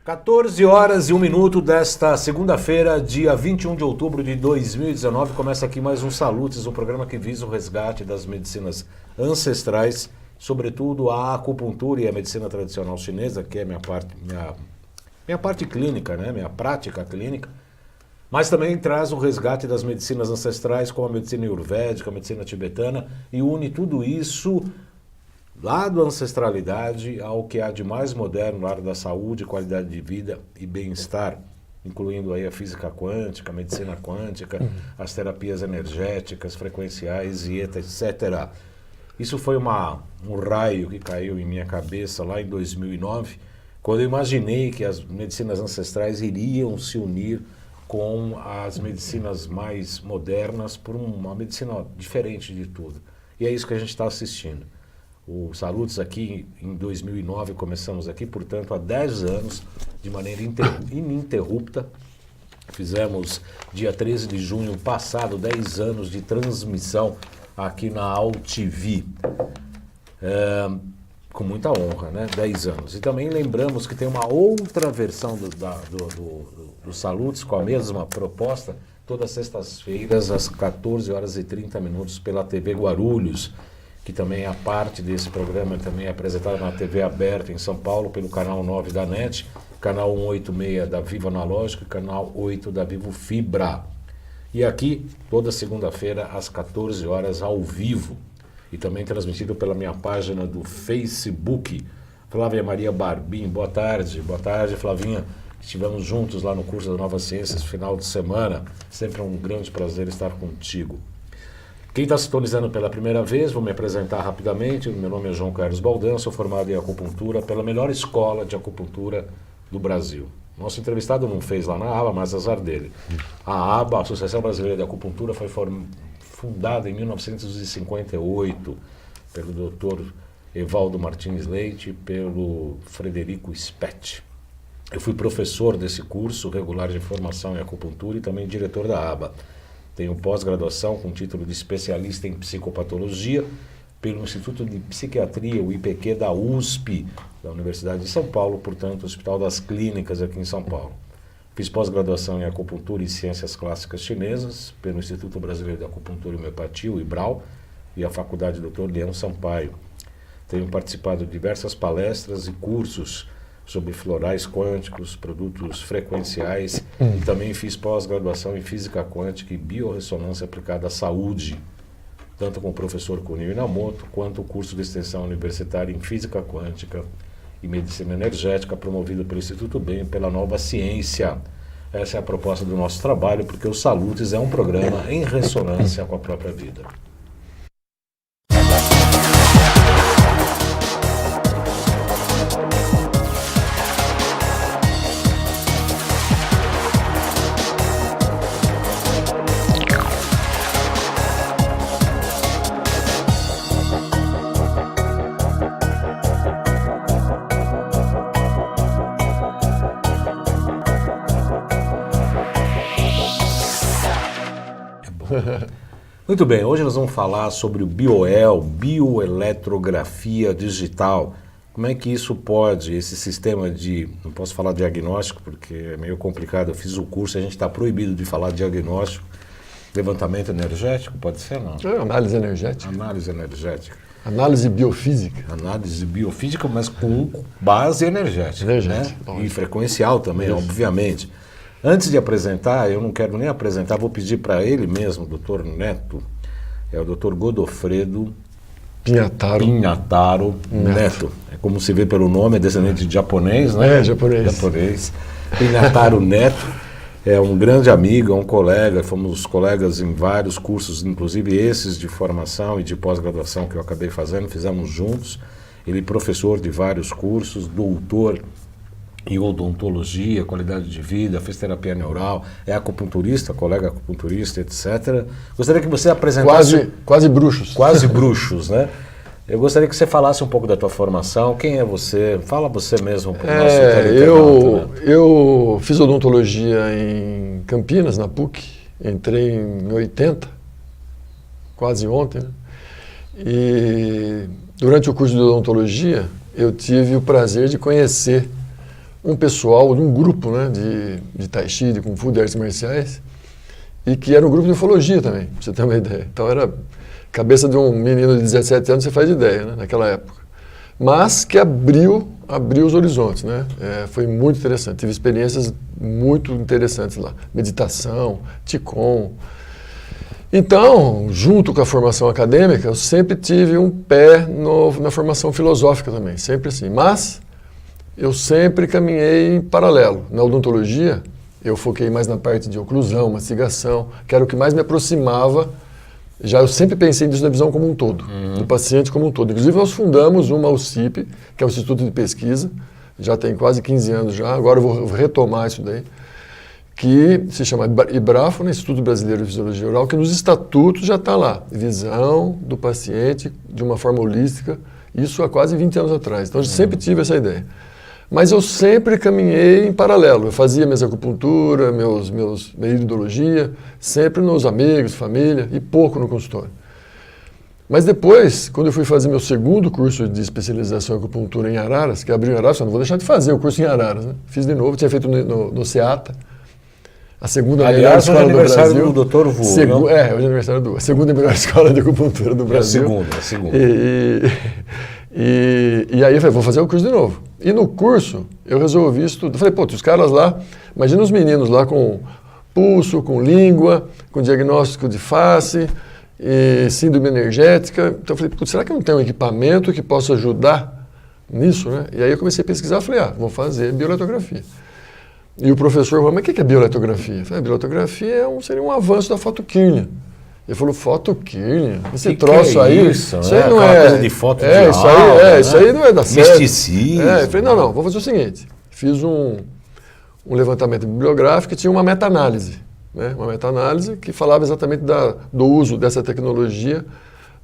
14 horas e 1 minuto desta segunda-feira, dia 21 de outubro de 2019, começa aqui mais um Salutes, um programa que visa o resgate das medicinas ancestrais, sobretudo a acupuntura e a medicina tradicional chinesa, que é minha parte clínica, né? Minha prática clínica, mas também traz o resgate das medicinas ancestrais, como a medicina ayurvédica, a medicina tibetana, e une tudo isso lá da ancestralidade ao que há de mais moderno na área da saúde, qualidade de vida e bem-estar, incluindo aí a física quântica, a medicina quântica, as terapias energéticas, frequenciais, dieta, etc. Isso foi um raio que caiu em minha cabeça lá em 2009, quando eu imaginei que as medicinas ancestrais iriam se unir com as medicinas mais modernas por uma medicina diferente de tudo. E é isso que a gente está assistindo. O Salutes aqui em 2009, começamos aqui, portanto, há 10 anos, de maneira ininterrupta. Fizemos dia 13 de junho passado, 10 anos de transmissão aqui na AltV. Com muita honra, né? 10 anos. E também lembramos que tem uma outra versão do Salutes com a mesma proposta, todas as sextas-feiras, às 14 horas e 30 minutos, pela TV Guarulhos, que também é parte desse programa, também é apresentado na TV aberta em São Paulo, pelo canal 9 da NET, canal 186 da Vivo Analógico e canal 8 da Vivo Fibra. E aqui, toda segunda-feira, às 14 horas, ao vivo, e também transmitido pela minha página do Facebook, Flávia Maria Barbim. Boa tarde, Flavinha. Estivemos juntos lá no curso da Novas Ciências, final de semana. Sempre um grande prazer estar contigo. Quem está sintonizando pela primeira vez, vou me apresentar rapidamente. Meu nome é João Carlos Baldan, sou formado em acupuntura pela melhor escola de acupuntura do Brasil. Nosso entrevistado não fez lá na ABA, mas azar dele. A ABA, a Associação Brasileira de Acupuntura, foi fundada em 1958 pelo Dr. Evaldo Martins Leite e pelo Frederico Spetti. Eu fui professor desse curso regular de formação em acupuntura e também diretor da ABA. Tenho pós-graduação com título de especialista em psicopatologia pelo Instituto de Psiquiatria, o IPQ da USP, da Universidade de São Paulo, portanto, Hospital das Clínicas aqui em São Paulo. Fiz pós-graduação em acupuntura e ciências clássicas chinesas pelo Instituto Brasileiro de Acupuntura e Homeopatia, o IBRAU, e a Faculdade Dr. Leão Sampaio. Tenho participado de diversas palestras e cursos sobre florais quânticos, produtos frequenciais, e também fiz pós-graduação em física quântica e biorressonância aplicada à saúde, tanto com o professor Kunio Inamoto, quanto o curso de extensão universitária em física quântica e medicina energética, promovido pelo Instituto BEM e pela Nova Ciência. Essa é a proposta do nosso trabalho, porque o Salutes é um programa em ressonância com a própria vida. Muito bem, hoje nós vamos falar sobre o BioEL, bioeletrografia digital. Como é que isso pode, esse sistema de, não posso falar diagnóstico porque é meio complicado, eu fiz o curso, a gente está proibido de falar diagnóstico, levantamento energético, pode ser não? Análise energética. Análise energética. Análise biofísica. Análise biofísica, mas com base energética. Energética, né? E frequencial também, isso, obviamente. Antes de apresentar, eu não quero nem apresentar, vou pedir para ele mesmo, o Dr. Neto, é o Dr. Godofredo Pinhataro Neto. É como se vê pelo nome, é descendente de japonês, né? É, japonês. Pinhataro Neto é um grande amigo, é um colega, fomos colegas em vários cursos, inclusive esses de formação e de pós-graduação que eu acabei fazendo, fizemos juntos. Ele é professor de vários cursos, doutor em odontologia, qualidade de vida, fez terapia neural, é acupunturista, colega acupunturista, etc. Gostaria que você apresentasse... Quase bruxos. Quase bruxos, né? Eu gostaria que você falasse um pouco da tua formação, quem é você, fala você mesmo para o nosso internauta, né? Eu fiz odontologia em Campinas, na PUC, entrei em 80, quase ontem, né? E durante o curso de odontologia eu tive o prazer de conhecer um pessoal, um grupo, né, de Tai Chi, de Kung Fu, de artes marciais, e que era um grupo de ufologia também, pra você ter uma ideia. Então era cabeça de um menino de 17 anos, você faz ideia, né, naquela época. Mas que abriu os horizontes, né? Foi muito interessante, tive experiências muito interessantes lá. Meditação, Qigong. Então, junto com a formação acadêmica, eu sempre tive um pé na formação filosófica também, sempre assim. Mas eu sempre caminhei em paralelo. Na odontologia, eu foquei mais na parte de oclusão, mastigação, que era o que mais me aproximava. Já eu sempre pensei nisso da visão como um todo, do paciente como um todo. Inclusive, nós fundamos uma UCIP, que é o Instituto de Pesquisa, já tem quase 15 anos já, agora eu vou retomar isso daí, que se chama IBRAFO, né, Instituto Brasileiro de Fisiologia Oral, que nos estatutos já está lá, visão do paciente de uma forma holística, isso há quase 20 anos atrás. Então, eu sempre tive essa ideia. Mas eu sempre caminhei em paralelo. Eu fazia minhas acupuntura, minha iridologia, sempre nos amigos, família, e pouco no consultório. Mas depois, quando eu fui fazer meu segundo curso de especialização em acupuntura em Araras, que abriu em Araras, eu não vou deixar de fazer o curso em Araras, né? Fiz de novo, tinha feito no SEATA, a segunda melhor escola do Brasil. Aliás, hoje é aniversário do Dr. Vu, hoje é aniversário a segunda melhor escola de acupuntura do Brasil. A segunda. E aí eu falei, vou fazer o curso de novo. E no curso, eu resolvi estudar. Eu falei, pô, os caras lá, imagina os meninos lá com pulso, com língua, com diagnóstico de face, síndrome energética. Então eu falei, putz, será que não tem um equipamento que possa ajudar nisso, né? E aí eu comecei a pesquisar, falei, vou fazer bioletografia. E o professor falou, mas o que é bioletografia? Eu falei, bioletografia seria um avanço da foto Kirlian. Ele falou, foto Kirlian? Esse troço aí. Isso aí não é. Coisa de foto de isso aí, aula, né? Isso aí não é da certo. Misticismo. Eu falei, não, vou fazer o seguinte. Fiz um levantamento bibliográfico e tinha uma meta-análise. Né? Uma meta-análise que falava exatamente do uso dessa tecnologia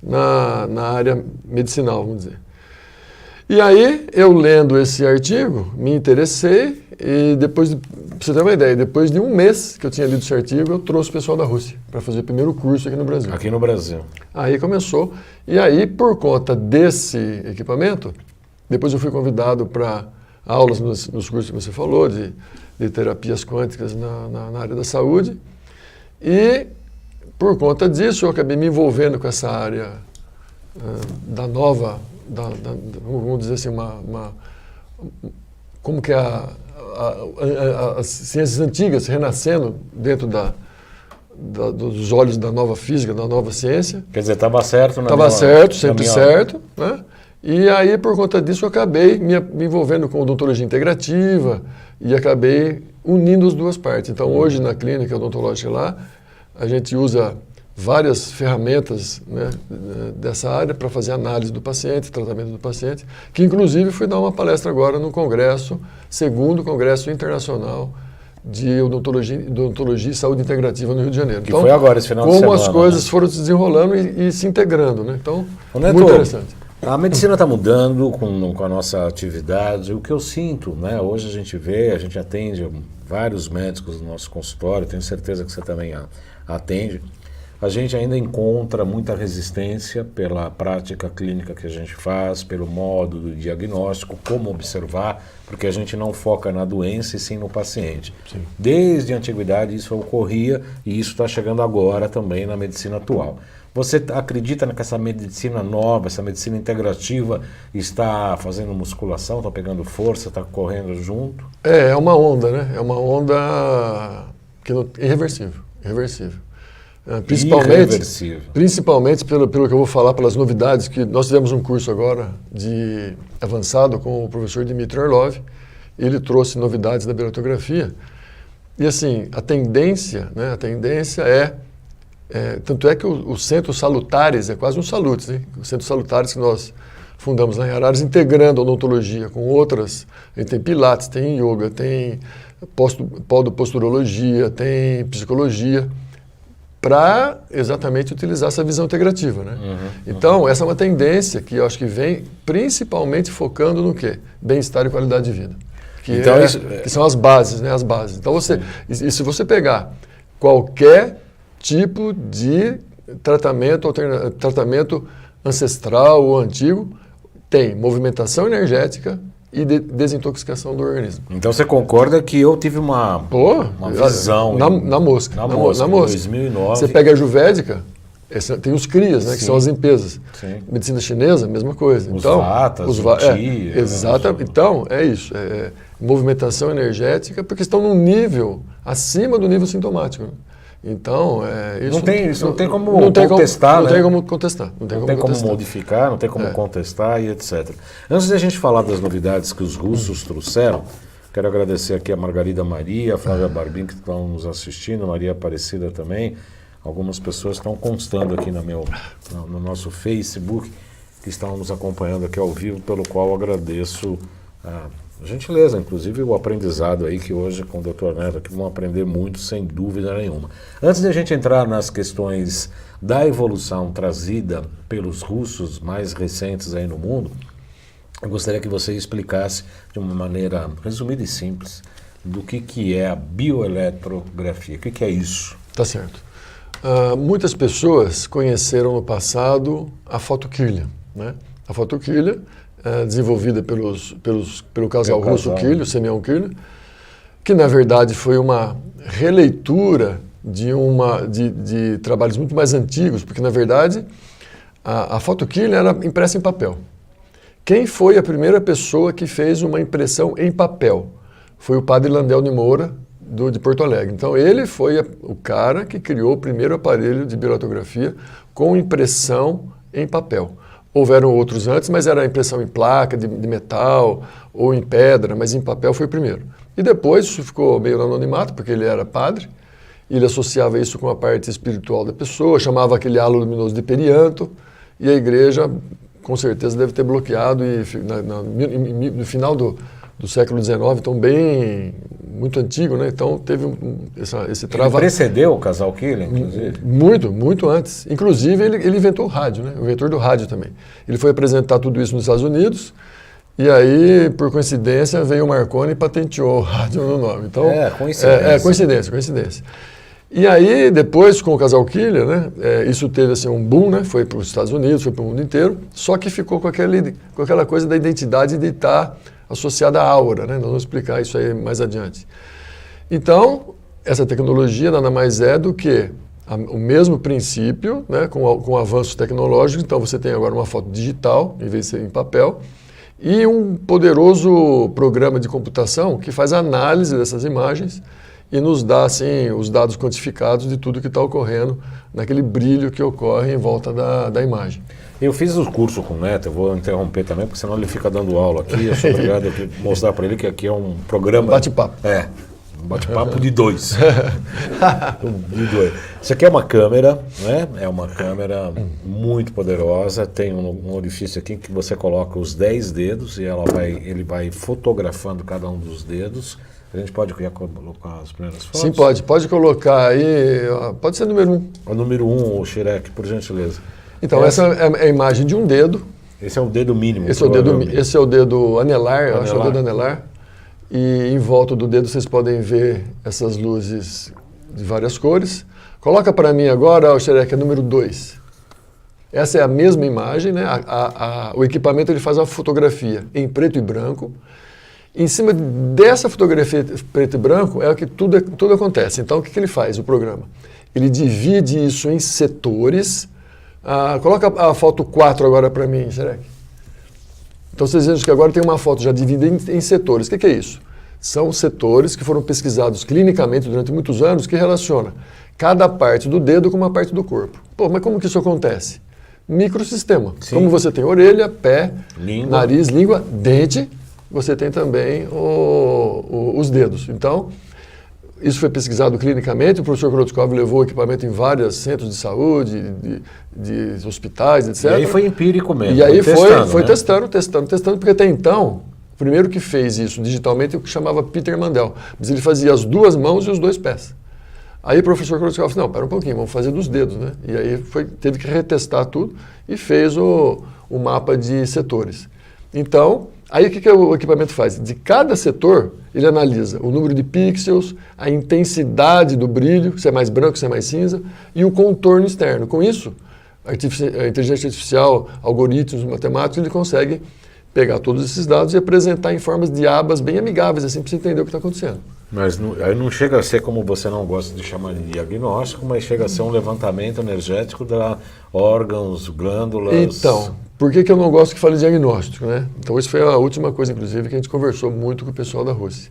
na área medicinal, vamos dizer. E aí, eu lendo esse artigo, me interessei e depois, pra você ter uma ideia, depois de um mês que eu tinha lido esse artigo, eu trouxe o pessoal da Rússia para fazer o primeiro curso aqui no Brasil. Aqui no Brasil. Aí começou. E aí, por conta desse equipamento, depois eu fui convidado para aulas nos cursos que você falou, de terapias quânticas na área da saúde. E, por conta disso, eu acabei me envolvendo com essa área da nova... vamos dizer assim, como que as ciências antigas renascendo dentro dos olhos da nova física, da nova ciência. Quer dizer, estava certo, né? Estava certo, sempre certo, né? E aí, por conta disso, eu acabei me envolvendo com odontologia integrativa e acabei unindo as duas partes. Então, hoje, na clínica odontológica lá, a gente usa várias ferramentas, né, dessa área para fazer análise do paciente, tratamento do paciente, que inclusive fui dar uma palestra agora no congresso, segundo Congresso Internacional de Odontologia e Saúde Integrativa no Rio de Janeiro. Que então, foi agora, esse final de semana. Como as coisas foram se desenrolando e se integrando, né? Então, Neto, muito interessante. A medicina está mudando com a nossa atividade. O que eu sinto, né? Hoje a gente atende vários médicos no nosso consultório, tenho certeza que você também atende. A gente ainda encontra muita resistência pela prática clínica que a gente faz, pelo modo do diagnóstico, como observar, porque a gente não foca na doença e sim no paciente. Sim. Desde a antiguidade isso ocorria e isso está chegando agora também na medicina atual. Você acredita que essa medicina nova, essa medicina integrativa está fazendo musculação, está pegando força, está correndo junto? É uma onda, né? É uma onda irreversível. Principalmente pelo que eu vou falar, pelas novidades, que nós tivemos um curso agora de avançado com o professor Dmitry Orlov, ele trouxe novidades da bioletografia, e assim, a tendência tanto é que os centros salutares, é quase um salutes, né? Os centros salutares que nós fundamos lá em Araras, integrando a odontologia com outras, a gente tem pilates, tem yoga, tem podoposturologia, tem psicologia, para exatamente utilizar essa visão integrativa, né? Então, essa é uma tendência que eu acho que vem principalmente focando no quê? Bem-estar e qualidade de vida. Que são as bases, né? As bases. Então, se você pegar qualquer tipo de tratamento ancestral ou antigo, tem movimentação energética e de desintoxicação do organismo. Então você concorda que eu tive uma visão na mosca. Na mosca. Em 2009. Você pega a Ayurvédica, tem os Kriyas, né, que são as limpezas. Sim. Medicina chinesa, mesma coisa. Os então, vatas, exatamente. Então, é isso. Movimentação energética, porque estão num nível acima do nível sintomático. Então, isso não tem como contestar, né? Não tem como contestar. Não tem como modificar, não tem como contestar e etc. Antes de a gente falar das novidades que os russos trouxeram, quero agradecer aqui a Margarida Maria, a Flávia Barbim, que estão nos assistindo, Maria Aparecida também. Algumas pessoas estão constando aqui no nosso Facebook, que estão nos acompanhando aqui ao vivo, pelo qual eu agradeço a gentileza, inclusive o aprendizado aí que hoje com o Dr. Neto aqui vão aprender muito, sem dúvida nenhuma. Antes de a gente entrar nas questões da evolução trazida pelos russos mais recentes aí no mundo, eu gostaria que você explicasse de uma maneira resumida e simples do que é a bioeletrografia, o que é isso? Tá certo. Muitas pessoas conheceram no passado a fotokirlia, né? A fotokirlia desenvolvida pelo casal russo Kirlia, o Semyon Kirlia, que na verdade foi uma releitura de trabalhos muito mais antigos, porque na verdade a fotokirlia era impressa em papel. Quem foi a primeira pessoa que fez uma impressão em papel? Foi o padre Landel de Moura, de Porto Alegre. Então ele foi o cara que criou o primeiro aparelho de bioletografia com impressão em papel. Houveram outros antes, mas era impressão em placa, de metal ou em pedra, mas em papel foi o primeiro. E depois isso ficou meio no anonimato, porque ele era padre, e ele associava isso com a parte espiritual da pessoa, chamava aquele halo luminoso de perianto, e a igreja com certeza deve ter bloqueado, e no final do século XIX, então muito antigo, né? Então teve esse travamento. Ele precedeu o casal Kirlia, inclusive? Muito antes. Inclusive ele inventou o rádio, né? O inventor do rádio também. Ele foi apresentar tudo isso nos Estados Unidos e aí, por coincidência, veio o Marconi e patenteou o rádio no nome. Então, coincidência. E aí, depois, com o casal Kirlia, né? Isso teve assim, um boom, né? Foi para os Estados Unidos, foi para o mundo inteiro, só que ficou com aquela coisa da identidade de estar associada à aura, né? Nós vamos explicar isso aí mais adiante. Então, essa tecnologia nada mais é do que o mesmo princípio, né? Com avanços tecnológicos. Então, você tem agora uma foto digital, em vez de ser em papel, e um poderoso programa de computação que faz análise dessas imagens e nos dá, assim, os dados quantificados de tudo que está ocorrendo naquele brilho que ocorre em volta da imagem. Eu fiz o curso com o Neto, eu vou interromper também, porque senão ele fica dando aula aqui. Eu sou obrigado a mostrar para ele que aqui é um programa... Bate-papo. Um bate-papo de dois. Isso aqui é uma câmera, né? É uma câmera muito poderosa, tem um orifício aqui que você coloca os 10 dedos e ele vai fotografando cada um dos dedos. A gente pode colocar as primeiras fotos? Sim, pode. Pode colocar aí, pode ser número 1. O número 1, o Shirek, por gentileza. Então, essa é a imagem de um dedo. Esse é o dedo mínimo. Esse é o dedo anelar, eu acho que é o dedo anelar. E em volta do dedo vocês podem ver essas luzes de várias cores. Coloca para mim agora, o Shirek, é número 2. Essa é a mesma imagem, né? O equipamento ele faz uma fotografia em preto e branco. Em cima dessa fotografia preto e branco é o que tudo acontece. Então, o que ele faz, o programa? Ele divide isso em setores. Coloca a foto 4 agora para mim, Shirek. Então, vocês vejam que agora tem uma foto já dividida em setores. O que é isso? São setores que foram pesquisados clinicamente durante muitos anos que relaciona cada parte do dedo com uma parte do corpo. Pô, mas como que isso acontece? Microsistema. Sim. Como você tem orelha, pé, nariz, língua, dente, você tem também os dedos. Então, isso foi pesquisado clinicamente, o professor Korotkov levou o equipamento em vários centros de saúde, de hospitais, etc. E aí foi empírico mesmo. E aí foi testando, porque até então, o primeiro que fez isso digitalmente é o que chamava Peter Mandel, mas ele fazia as 2 mãos e os 2 pés. Aí o professor Korotkov falou, não, pera um pouquinho, vamos fazer dos dedos, né? E aí teve que retestar tudo e fez o mapa de setores. Então, aí o que o equipamento faz? De cada setor, ele analisa o número de pixels, a intensidade do brilho, se é mais branco, se é mais cinza, e o contorno externo. Com isso, a inteligência artificial, algoritmos matemáticos, ele consegue pegar todos esses dados e apresentar em formas de abas bem amigáveis, assim, para você entender o que está acontecendo. Mas aí não chega a ser, como você não gosta de chamar de diagnóstico, mas chega a ser um levantamento energético de órgãos, glândulas... Então, por que eu não gosto que fale diagnóstico, né? Então, isso foi a última coisa, inclusive, que a gente conversou muito com o pessoal da Rússia.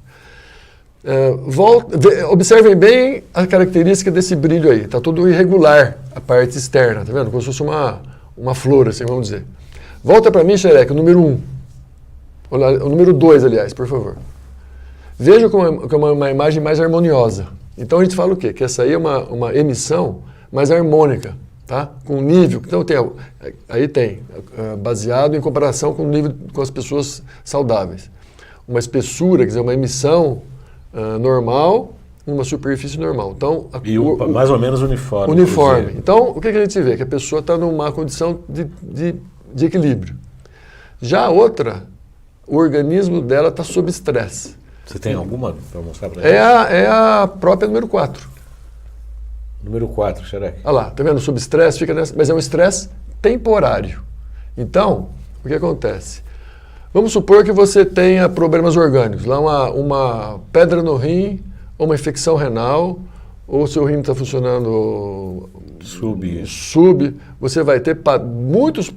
Observem bem a característica desse brilho aí. Está tudo irregular, a parte externa, tá vendo? Como se fosse uma flor, assim, vamos dizer. Volta para mim, Xereca, o número 1. O número 2, aliás, por favor. Veja como é uma imagem mais harmoniosa. Então a gente fala o quê? Que essa aí é uma emissão mais harmônica, tá? Com nível. Então aí tem, baseado em comparação com o nível com as pessoas saudáveis. Uma espessura, quer dizer, uma emissão normal, uma superfície normal. Então, mais ou menos uniforme. Uniforme. Então, o que a gente vê? Que a pessoa está numa condição de equilíbrio. Já a outra, o organismo dela está sob estresse. Você tem alguma para mostrar para gente? É a própria número 4. Número 4, Xereca. Olha lá, tá vendo? Sob estresse, fica nessa, mas é um estresse temporário. Então, o que acontece? Vamos supor que você tenha problemas orgânicos, lá uma pedra no rim, ou uma infecção renal, ou seu rim está funcionando sub, você vai ter muitos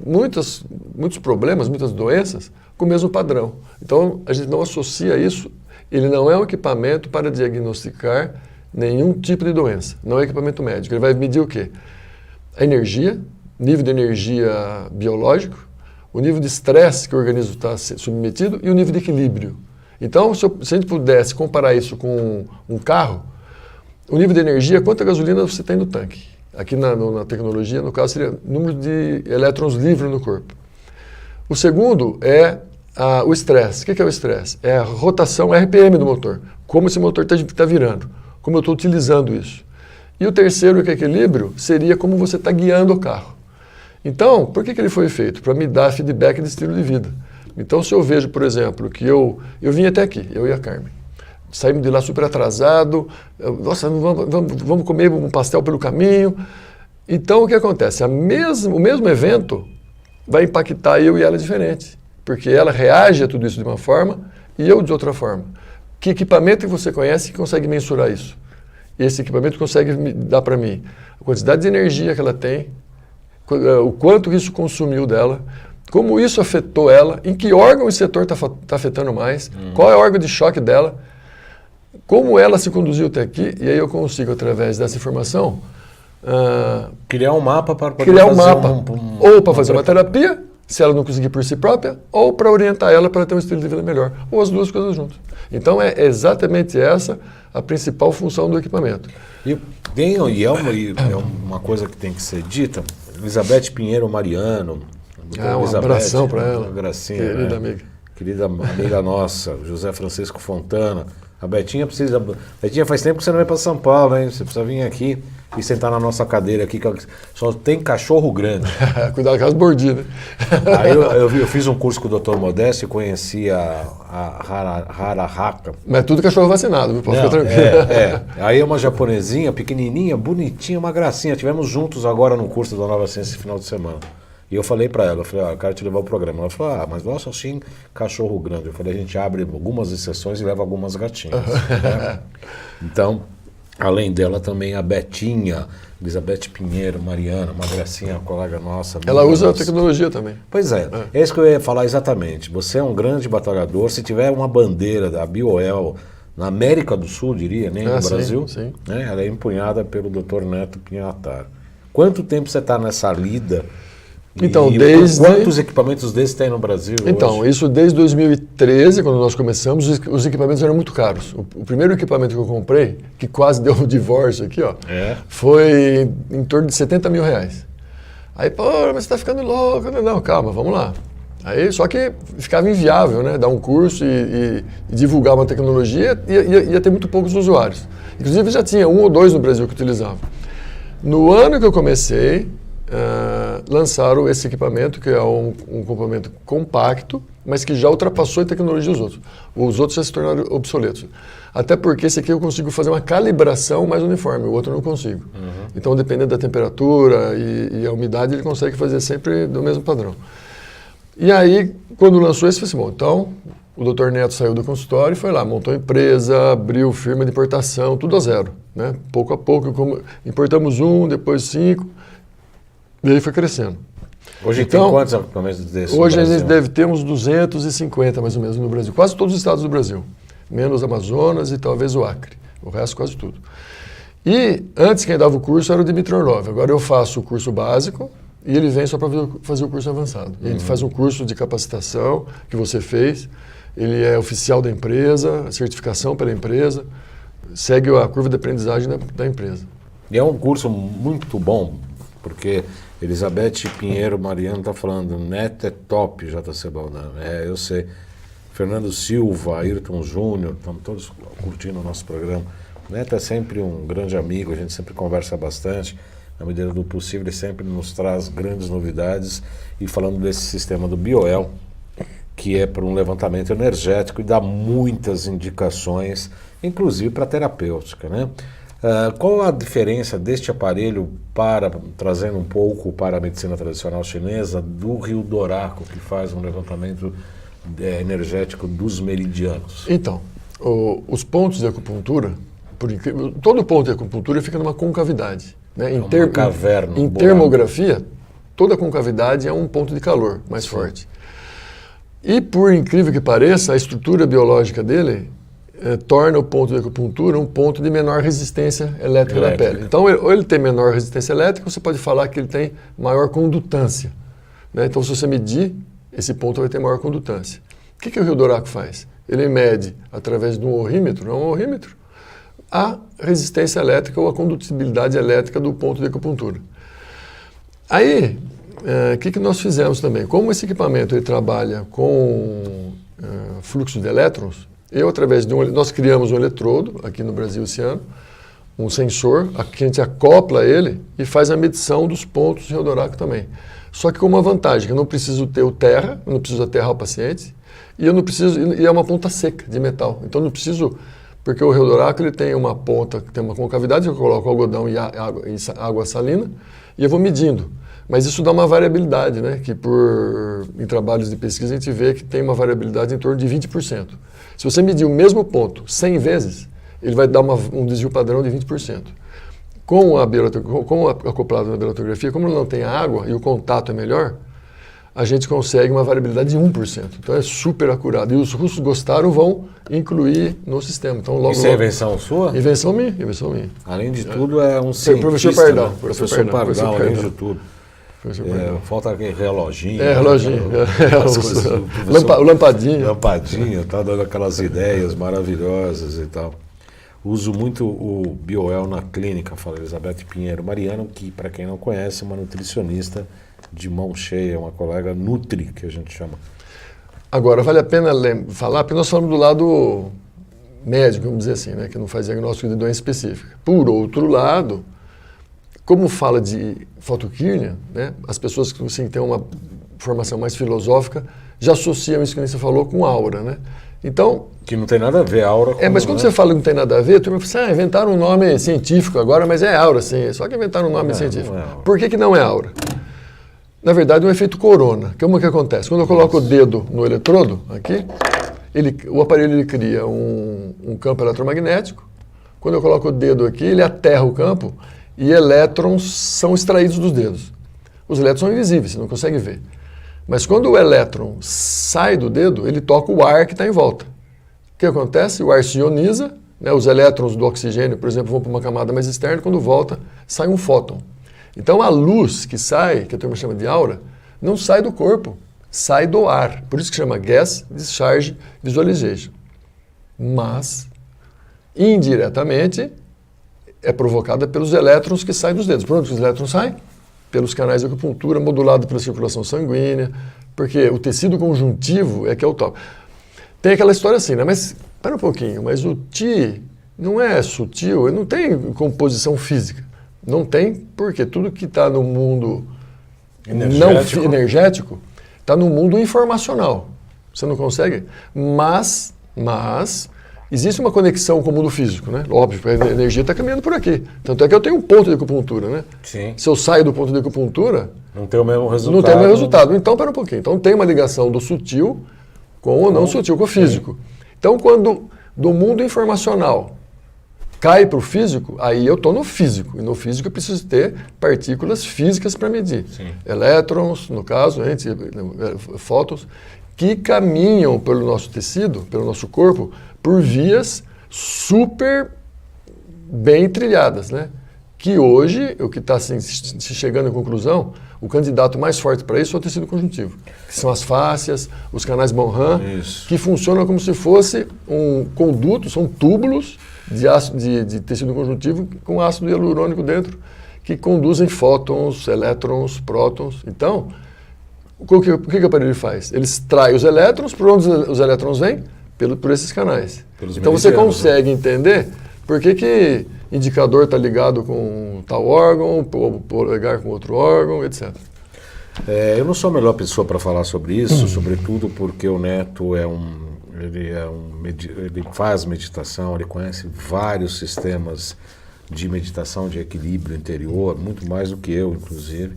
problemas, muitas doenças com o mesmo padrão. Então, a gente não associa isso, ele não é um equipamento para diagnosticar nenhum tipo de doença, não é equipamento médico. Ele vai medir o quê? A energia, nível de energia biológico, o nível de estresse que o organismo está submetido e o nível de equilíbrio. Então, se a gente pudesse comparar isso com um carro, o nível de energia, quanta gasolina você tem no tanque. Aqui na tecnologia, no caso, seria o número de elétrons livres no corpo. O segundo é o estresse. O que é o estresse? É a rotação RPM do motor. Como esse motor está virando. Como eu estou utilizando isso. E o terceiro, que é equilíbrio, seria como você está guiando o carro. Então, por que ele foi feito? Para me dar feedback de estilo de vida. Então, se eu vejo, por exemplo, que eu vim até aqui, eu e a Carmen. Saímos de lá super atrasado, nossa, vamos comer um pastel pelo caminho. Então, o que acontece? O mesmo evento vai impactar eu e ela diferente, porque ela reage a tudo isso de uma forma e eu de outra forma. Que equipamento que você conhece que consegue mensurar isso? Esse equipamento consegue dar para mim a quantidade de energia que ela tem, o quanto isso consumiu dela, como isso afetou ela, em que órgão e setor está afetando mais, qual é o órgão de choque dela, como ela se conduziu até aqui, e aí eu consigo, através dessa informação, criar um mapa para poder criar fazer ou para fazer uma terapia, se ela não conseguir por si própria, ou para orientar ela para ter um estilo de vida melhor, ou as duas coisas juntas. Então é exatamente essa a principal função do equipamento. E é uma coisa que tem que ser dita, Elizabeth Pinheiro Mariano, um abração para ela, gracinha, querida amiga. Querida amiga nossa, José Francisco Fontana. A Betinha precisa... Betinha, faz tempo que você não vem para São Paulo, hein? Você precisa vir aqui e sentar na nossa cadeira aqui, que só tem cachorro grande. Cuidado com as bordidas. Aí eu fiz um curso com o Dr. Modesto e conheci a Hara Haka. Mas tudo cachorro vacinado, viu? Pode ficar tranquilo. Aí é uma japonesinha, pequenininha, bonitinha, uma gracinha. Tivemos juntos agora no curso da Nova Ciência esse final de semana. E eu falei para ela, eu quero te levar ao programa. Ela falou, mas nossa, assim, cachorro grande. Eu falei, a gente abre algumas exceções e leva algumas gatinhas. Né? Então, além dela também a Betinha, Elizabeth Pinheiro, Mariana, uma gracinha, colega nossa. Ela usa a tecnologia também. Pois é isso que eu ia falar exatamente. Você é um grande batalhador, se tiver uma bandeira da BioEL na América do Sul, diria, nem no Brasil, sim. Né? Ela é empunhada pelo Dr. Neto Pinhataro. Quanto tempo você está nessa lida? Então, quantos equipamentos desses tem no Brasil hoje? Isso desde 2013, quando nós começamos, os equipamentos eram muito caros. O primeiro equipamento que eu comprei, que quase deu um divórcio aqui, foi em torno de 70 mil reais. Aí, pô, mas você está ficando louco. Não, calma, vamos lá. Aí, só que ficava inviável, né? Dar um curso e divulgar uma tecnologia, ia ter muito poucos usuários. Inclusive, já tinha 1 ou 2 no Brasil que utilizavam. No ano que eu comecei, lançaram esse equipamento, que é um equipamento compacto, mas que já ultrapassou a tecnologia dos outros. Os outros já se tornaram obsoletos. Até porque esse aqui eu consigo fazer uma calibração mais uniforme, o outro eu não consigo. Então, dependendo da temperatura e a umidade, ele consegue fazer sempre do mesmo padrão. E aí, quando lançou esse, eu falei assim, bom, então o Dr. Neto saiu do consultório e foi lá, montou empresa, abriu firma de importação, tudo a zero, né? Pouco a pouco, importamos 1, depois 5, e aí foi crescendo. Hoje então, tem quantos equipamentos desses? Hoje a gente deve ter uns 250 mais ou menos no Brasil, quase todos os estados do Brasil, menos Amazonas e talvez o Acre, o resto quase tudo. E antes quem dava o curso era o Dmitry Orlov, agora eu faço o curso básico e ele vem só para fazer o curso avançado. Ele faz um curso de capacitação que você fez, ele é oficial da empresa, certificação pela empresa, segue a curva de aprendizagem da empresa. E é um curso muito bom, porque Elizabeth Pinheiro Mariano está falando, Neto é top, JC Baldano. Eu sei. Fernando Silva, Ayrton Júnior, estamos todos curtindo o nosso programa. Neto é sempre um grande amigo, a gente sempre conversa bastante. Na medida do possível, ele sempre nos traz grandes novidades. E falando desse sistema do Bioel, que é para um levantamento energético e dá muitas indicações, inclusive para terapêutica, né? Qual a diferença deste aparelho, trazendo um pouco para a medicina tradicional chinesa, do Rio Doraco, que faz um levantamento energético dos meridianos? Então, os pontos de acupuntura, todo ponto de acupuntura fica numa concavidade. Né? Uma caverna. Em termografia, toda concavidade é um ponto de calor mais forte. E, por incrível que pareça, a estrutura biológica dele torna o ponto de acupuntura um ponto de menor resistência elétrica da pele. Então, ou ele tem menor resistência elétrica, você pode falar que ele tem maior condutância. Né? Então, se você medir, esse ponto vai ter maior condutância. O que o Rio Doraco faz? Ele mede, através de um ohrímetro, a resistência elétrica ou a condutibilidade elétrica do ponto de acupuntura. Aí, o que nós fizemos também? Como esse equipamento ele trabalha com fluxo de elétrons, nós criamos um eletrodo aqui no Brasil esse ano, um sensor, que a gente acopla ele e faz a medição dos pontos de Rio Doraco também. Só que com uma vantagem, que eu não preciso ter eu não preciso aterrar o paciente, e é uma ponta seca de metal. Então não preciso, porque o Rio Doraco ele tem uma ponta que tem uma concavidade, eu coloco algodão e água salina, e eu vou medindo. Mas isso dá uma variabilidade, né? Que em trabalhos de pesquisa a gente vê que tem uma variabilidade em torno de 20%. Se você medir o mesmo ponto 100 vezes, ele vai dar um desvio padrão de 20%. Com acoplado na belatografia, como não tem água e o contato é melhor, a gente consegue uma variabilidade de 1%. Então é super acurado. E os russos gostaram, vão incluir no sistema. Então, Isso é invenção sua? Invenção minha. Além de tudo, é um cientista. Professor Pardal. Né? Professor Pardal, além de tudo. Falta aquele reloginho. Reloginho. Lampadinha. Lampadinha, tá dando aquelas ideias maravilhosas e tal. Uso muito o Bioel na clínica, fala Elizabeth Pinheiro Mariano, que, para quem não conhece, é uma nutricionista de mão cheia, uma colega Nutri, que a gente chama. Agora, vale a pena falar, porque nós falamos do lado médico, vamos dizer assim, né, que não faz diagnóstico de doença específica. Por outro lado, como fala de fotoquímia, né, as pessoas que assim, têm uma formação mais filosófica já associam isso que você falou com aura, né? Então, que não tem nada a ver, aura com... mas quando você fala que não tem nada a ver, a turma fala assim, inventaram um nome científico agora, mas é aura, sim, só que inventaram um nome científico. Por que não é aura? Na verdade, é um efeito corona. Como que acontece? Quando eu coloco o dedo no eletrodo, aqui, o aparelho ele cria um campo eletromagnético. Quando eu coloco o dedo aqui, ele aterra o campo e elétrons são extraídos dos dedos. Os elétrons são invisíveis, você não consegue ver. Mas quando o elétron sai do dedo, ele toca o ar que está em volta. O que acontece? O ar se ioniza, né? Os elétrons do oxigênio, por exemplo, vão para uma camada mais externa, quando volta, sai um fóton. Então a luz que sai, que a turma chama de aura, não sai do corpo, sai do ar. Por isso que chama Gas Discharge Visualization. Mas, indiretamente, é provocada pelos elétrons que saem dos dedos. Por onde os elétrons saem? Pelos canais de acupuntura, modulado pela circulação sanguínea, porque o tecido conjuntivo é que é o top. Tem aquela história assim, né? Mas, espera um pouquinho, mas o Ti não é sutil, ele não tem composição física. Não tem, porque tudo que está no mundo energético está no mundo informacional. Você não consegue? Mas existe uma conexão com o mundo físico, né? Óbvio, a energia está caminhando por aqui. Tanto é que eu tenho um ponto de acupuntura, né? Sim. Se eu saio do ponto de acupuntura, não tem o mesmo resultado. Não tem o mesmo resultado. Então, pera um pouquinho. Então, tem uma ligação do sutil com o não sutil, com o físico. Então, quando do mundo informacional cai para o físico, aí eu estou no físico. E no físico eu preciso ter partículas físicas para medir. Sim. Elétrons, no caso, fótons, que caminham pelo nosso tecido, pelo nosso corpo, por vias super bem trilhadas, né? Que hoje, o que está assim, se chegando à conclusão, o candidato mais forte para isso é o tecido conjuntivo, que são as fáscias, os canais Bonham, que funcionam como se fosse um conduto, são túbulos de tecido conjuntivo com ácido hialurônico dentro, que conduzem fótons, elétrons, prótons. Então, o que o aparelho faz? Ele extrai os elétrons, por onde os elétrons vêm? Por esses canais. Então você consegue entender por que indicador está ligado com tal órgão, polegar com outro órgão, etc. Eu não sou a melhor pessoa para falar sobre isso, sobretudo porque o Neto ele faz meditação, ele conhece vários sistemas de meditação de equilíbrio interior, muito mais do que eu, inclusive.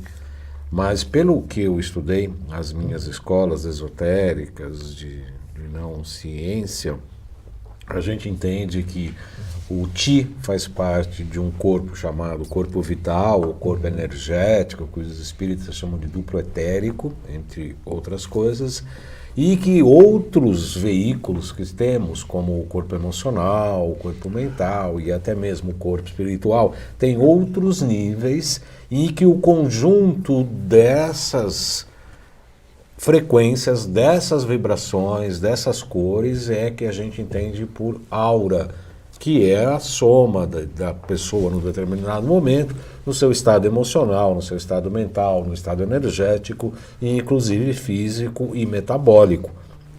Mas pelo que eu estudei, as minhas escolas esotéricas de não ciência, a gente entende que o Ti faz parte de um corpo chamado corpo vital, ou corpo energético, que os espíritas chamam de duplo etérico, entre outras coisas, e que outros veículos que temos, como o corpo emocional, o corpo mental e até mesmo o corpo espiritual, tem outros níveis e que o conjunto dessas frequências, dessas vibrações, dessas cores é que a gente entende por aura, que é a soma da pessoa no determinado momento, no seu estado emocional, no seu estado mental, no estado energético, e inclusive físico e metabólico.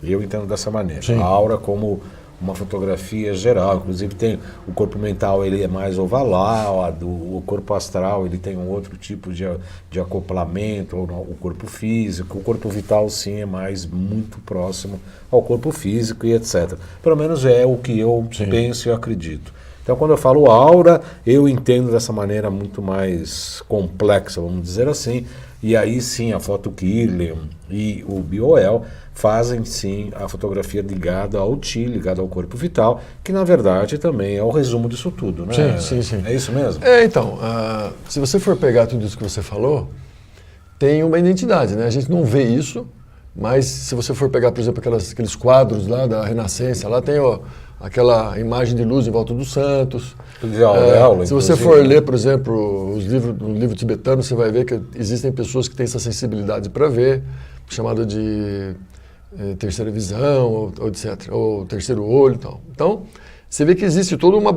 Eu entendo dessa maneira. Sim. A aura como uma fotografia geral, inclusive tem o corpo mental, ele é mais ovalado, o corpo astral ele tem um outro tipo de acoplamento, ou o corpo físico, o corpo vital sim é mais muito próximo ao corpo físico e etc. Pelo menos é o que eu penso e acredito. Então quando eu falo aura, eu entendo dessa maneira muito mais complexa, vamos dizer assim, e aí sim a foto Kirlian e o Bioel fazem sim a fotografia ligada ao Ti, ligada ao corpo vital, que na verdade também é o resumo disso tudo, né? Sim. É isso mesmo? Então, se você for pegar tudo isso que você falou, tem uma identidade, né? A gente não vê isso, mas se você for pegar, por exemplo, aqueles quadros lá da Renascença, lá tem aquela imagem de luz em volta dos santos. Se você for ler, por exemplo, o livro tibetano, você vai ver que existem pessoas que têm essa sensibilidade para ver, chamada de terceira visão, ou etc., ou terceiro olho e tal. Então, você vê que existe toda uma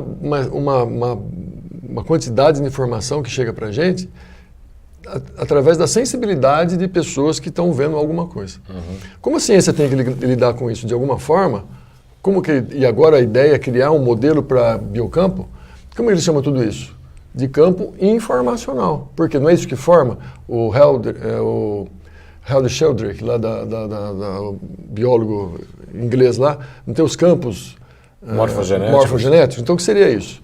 quantidade de informação que chega para a gente através da sensibilidade de pessoas que estão vendo alguma coisa. Como a ciência tem que lidar com isso de alguma forma, e agora a ideia é criar um modelo para biocampo, como eles chamam tudo isso? De campo informacional. Porque não é isso que forma o Helder Sheldrake, lá do biólogo inglês lá, não tem os campos morfogenéticos? Então o que seria isso?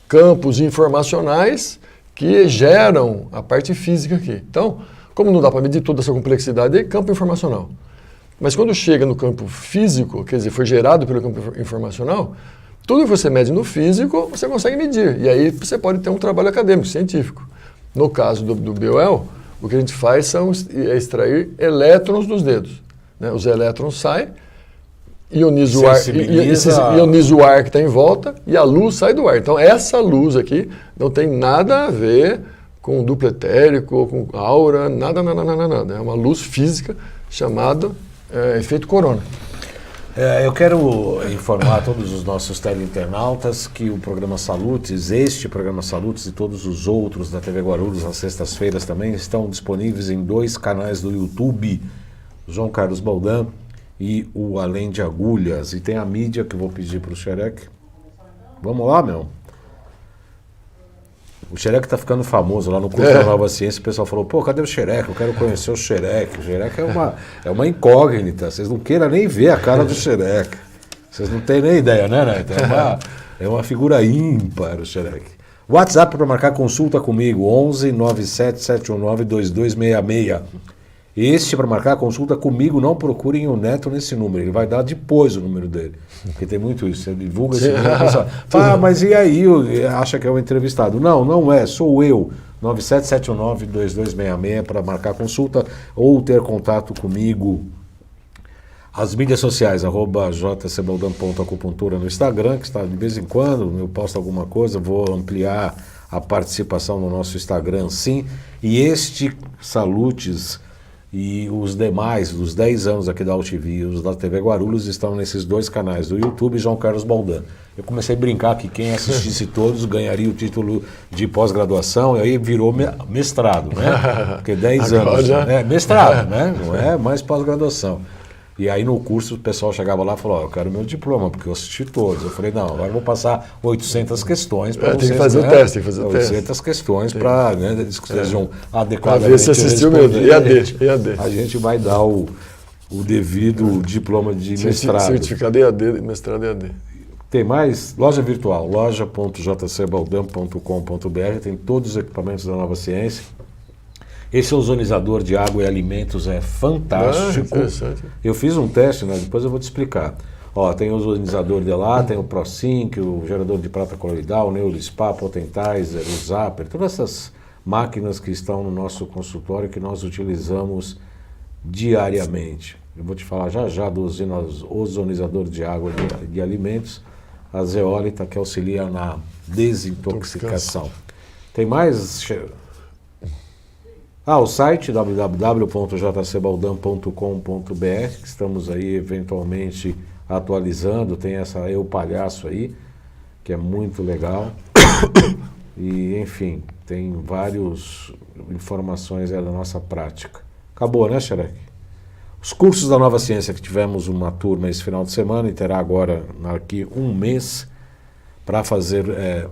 Campos informacionais que geram a parte física aqui. Então, como não dá para medir toda essa complexidade, é campo informacional. Mas quando chega no campo físico, quer dizer, foi gerado pelo campo informacional, tudo que você mede no físico, você consegue medir. E aí você pode ter um trabalho acadêmico, científico. No caso do Bioel, o que a gente faz é extrair elétrons dos dedos. Né? Os elétrons saem, ioniza o ar que está em volta e a luz sai do ar. Então essa luz aqui não tem nada a ver com duplo etérico, com aura, nada. É uma luz física chamada efeito corona. Eu quero informar a todos os nossos teleinternautas que o programa Salutes, este programa Salutes e todos os outros da TV Guarulhos às sextas-feiras também estão disponíveis em 2 canais do YouTube, João Carlos Baldan e o Além de Agulhas. E tem a mídia que eu vou pedir para o Xerec. Vamos lá, meu? O Xerec está ficando famoso lá no curso da Nova Ciência. O pessoal falou, pô, cadê o Xerec? Eu quero conhecer o Xerec. O Xerec é uma incógnita. Vocês não queiram nem ver a cara do Xerec. Vocês não têm nem ideia, né, Neto? É uma figura ímpar o Xerec. WhatsApp para marcar consulta comigo, 11 97 719 2266. Este para marcar consulta comigo, não procurem o Neto nesse número, ele vai dar depois o número dele. Porque tem muito isso, você divulga esse número, pessoal, mas e aí, acha que é o entrevistado? Não, não é, sou eu. 9779-2266 para marcar consulta ou ter contato comigo. As mídias sociais, @jcbaldam.acupuntura no Instagram, que está de vez em quando, eu posto alguma coisa, vou ampliar a participação no nosso Instagram, sim. E este Salutes e os demais, dos 10 anos aqui da UTV e os da TV Guarulhos, estão nesses 2 canais, do YouTube e João Carlos Baldan. Eu comecei a brincar que quem assistisse todos ganharia o título de pós-graduação, e aí virou mestrado, né? Porque 10 anos, né? Mestrado, né? Não é mais pós-graduação. E aí no curso o pessoal chegava lá e falou, eu quero meu diploma, porque eu assisti todos. Eu falei, não, agora eu vou passar 800 questões para vocês. Tem que fazer o teste, tem que fazer o teste. 800 questões para, né, eles que sejam adequadamente. Para ver se assistiu mesmo, EAD. A gente vai dar o devido diploma de mestrado. Certificado EAD, mestrado EAD. Tem mais? Loja virtual, loja.jcbaldam.com.br, tem todos os equipamentos da Nova Ciência. Esse ozonizador de água e alimentos é fantástico. Eu fiz um teste, né? Depois eu vou te explicar. Ó, tem o ozonizador de lá, tem o ProSync, o gerador de prata coloidal, o NeuroSpa, Potentizer, o Zapper, todas essas máquinas que estão no nosso consultório que nós utilizamos diariamente. Eu vou te falar já do ozonizador de água e de alimentos, a zeólita que auxilia na desintoxicação. Tem mais... o site www.jcbaldam.com.br, que estamos aí eventualmente atualizando, tem essa Eu Palhaço aí, que é muito legal. E, enfim, tem várias informações da nossa prática. Acabou, né, Xerec? Os cursos da Nova Ciência, que tivemos uma turma esse final de semana e terá agora aqui um mês para fazer,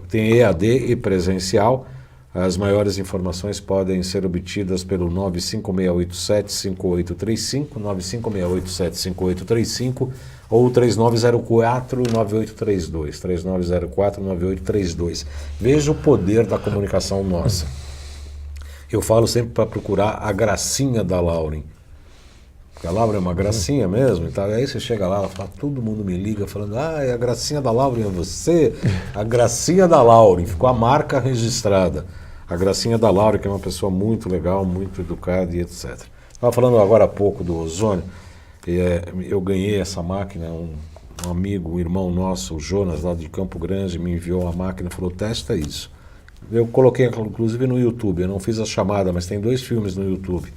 tem EAD e presencial. As maiores informações podem ser obtidas pelo 95687-5835, 95687-5835 ou 3904-9832, 3904-9832. Veja o poder da comunicação nossa. Eu falo sempre para procurar a gracinha da Lauren. Porque a Lauren é uma gracinha mesmo, e tal. Aí você chega lá, fala, todo mundo me liga falando, a gracinha da Lauren é você? A gracinha da Lauren, ficou a marca registrada. A gracinha da Lauren, que é uma pessoa muito legal, muito educada e etc. Estava falando agora há pouco do ozônio, eu ganhei essa máquina, um amigo, um irmão nosso, o Jonas, lá de Campo Grande, me enviou uma máquina e falou, testa isso. Eu coloquei, inclusive, no YouTube, eu não fiz a chamada, mas tem 2 filmes no YouTube.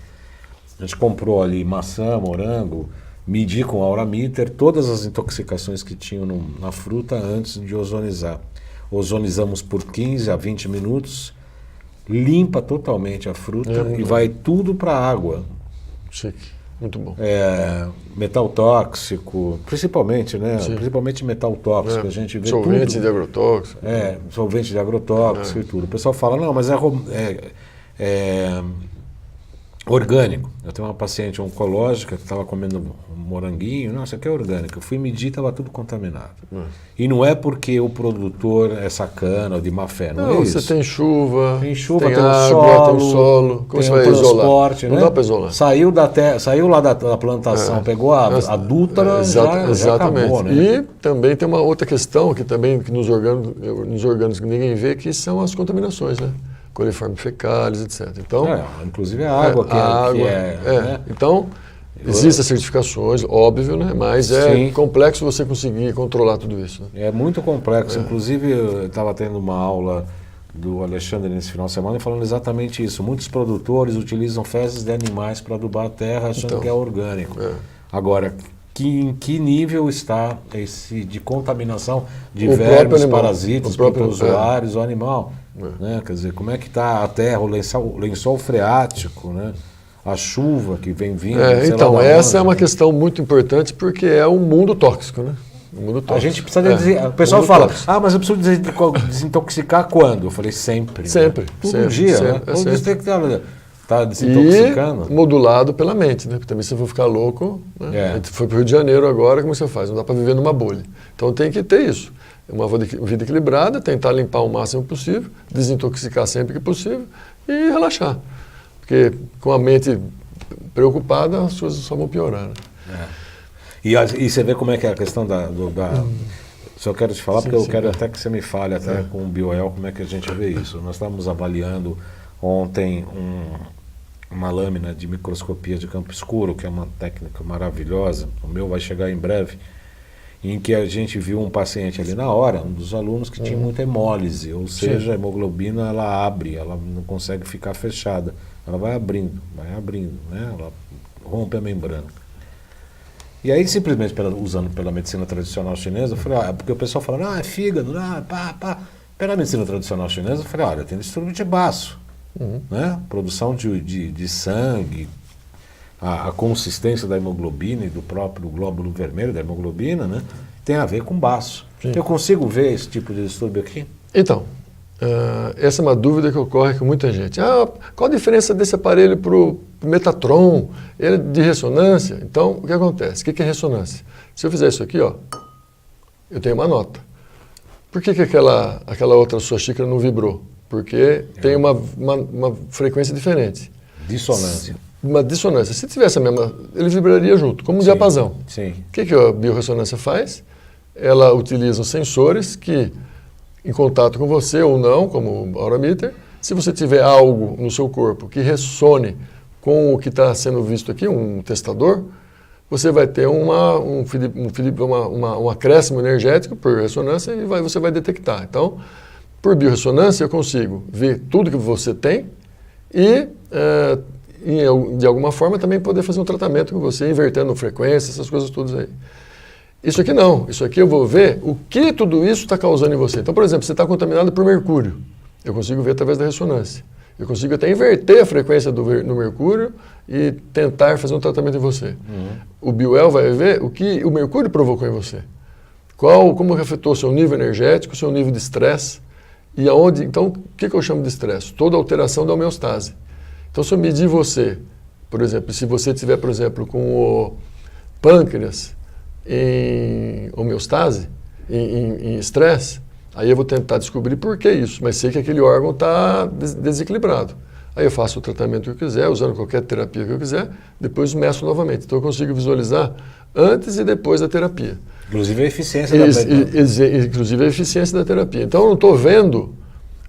A gente comprou ali maçã, morango, medi com Aurameter todas as intoxicações que tinham na fruta antes de ozonizar. Ozonizamos por 15 a 20 minutos, limpa totalmente a fruta e vai tudo para a água. Chique, muito bom. Metal tóxico, principalmente, né? Sim. Principalmente metal tóxico, a gente vê solvente de agrotóxico. Solvente de agrotóxico e tudo. O pessoal fala, não, mas é orgânico. Eu tenho uma paciente oncológica que estava comendo um moranguinho, não, isso aqui é orgânico. Eu fui medir e estava tudo contaminado. E não é porque o produtor é sacana ou de má fé, não é isso. Você tem chuva, tem água, tem solo, como tem você vai transporte, isolar? Não dá para isolar. Saiu lá da plantação, pegou a adúltera, já acabou, né? E também tem uma outra questão que também nos órgãos que ninguém vê, que são as contaminações, né? Coliformes fecais, etc. Então, inclusive a água né? Então, existem certificações, óbvio, né? Mas é complexo você conseguir controlar tudo isso. Né? É muito complexo. Inclusive, eu estava tendo uma aula do Alexandre nesse final de semana falando exatamente isso. Muitos produtores utilizam fezes de animais para adubar a terra achando que é orgânico. Agora, em que nível está esse de contaminação de vermes, parasitas, protozoários, o animal? Né? Quer dizer, como é que está a terra, o lençol freático, né? A chuva que vem vindo. Então, essa é uma questão muito importante porque é um mundo tóxico, né? A gente precisa o pessoal fala, mas eu preciso desintoxicar quando? Eu falei, sempre. Sempre. Todo dia, né? Todo dia tem que estar Está desintoxicando. E modulado pela mente, né? Porque também se eu for ficar louco, né? A gente foi para o Rio de Janeiro agora, como você faz? Não dá para viver numa bolha. Então tem que ter isso. Uma vida equilibrada, tentar limpar o máximo possível, desintoxicar sempre que possível e relaxar. Porque com a mente preocupada, as coisas só vão piorar. Né? E você vê como é que é a questão da só quero te falar, porque eu quero até que você me fale, até com o Bioel, como é que a gente vê isso. Nós estávamos avaliando ontem uma lâmina de microscopia de campo escuro, que é uma técnica maravilhosa, o meu vai chegar em breve, em que a gente viu um paciente ali na hora, um dos alunos que tinha muita hemólise, ou seja, a hemoglobina ela abre, ela não consegue ficar fechada, ela vai abrindo, né? Ela rompe a membrana. E aí, simplesmente usando pela medicina tradicional chinesa, eu falei, porque o pessoal fala, é fígado, Pela medicina tradicional chinesa, eu falei, olha, tem distúrbio de baço, né? Produção de sangue, a consistência da hemoglobina e do próprio glóbulo vermelho da hemoglobina, né? Tem a ver com baço. Sim. Eu consigo ver esse tipo de distúrbio aqui? Então, essa é uma dúvida que ocorre com muita gente. Qual a diferença desse aparelho para o Metatron? Ele é de ressonância? Então, o que acontece? O que é ressonância? Se eu fizer isso aqui, ó, eu tenho uma nota. Por que aquela outra sua xícara não vibrou? Porque tem uma frequência diferente. Dissonância. Uma dissonância. Se tivesse a mesma, ele vibraria junto, como um diapasão. Sim. O que a biorressonância faz? Ela utiliza sensores que, em contato com você ou não, como o aurameter, se você tiver algo no seu corpo que ressone com o que está sendo visto aqui, um testador, você vai ter um acréscimo energético por ressonância e você vai detectar. Então, por biorressonância, eu consigo ver tudo que você tem e, de alguma forma, também poder fazer um tratamento com você, invertendo frequência, essas coisas todas aí. Isso aqui não. Isso aqui eu vou ver o que tudo isso está causando em você. Então, por exemplo, você está contaminado por mercúrio. Eu consigo ver através da ressonância. Eu consigo até inverter a frequência no mercúrio e tentar fazer um tratamento em você. O Bioel vai ver o que o mercúrio provocou em você. Como afetou o seu nível energético, o seu nível de estresse e aonde. Então, o que eu chamo de estresse? Toda alteração da homeostase. Então, se eu medir você, por exemplo, se você tiver, por exemplo, com o pâncreas em homeostase, em estresse, aí eu vou tentar descobrir por que isso, mas sei que aquele órgão está desequilibrado. Aí eu faço o tratamento que eu quiser, usando qualquer terapia que eu quiser, depois meço novamente. Então eu consigo visualizar antes e depois da terapia. Inclusive a eficiência da terapia. Inclusive a eficiência da terapia. Então eu não estou vendo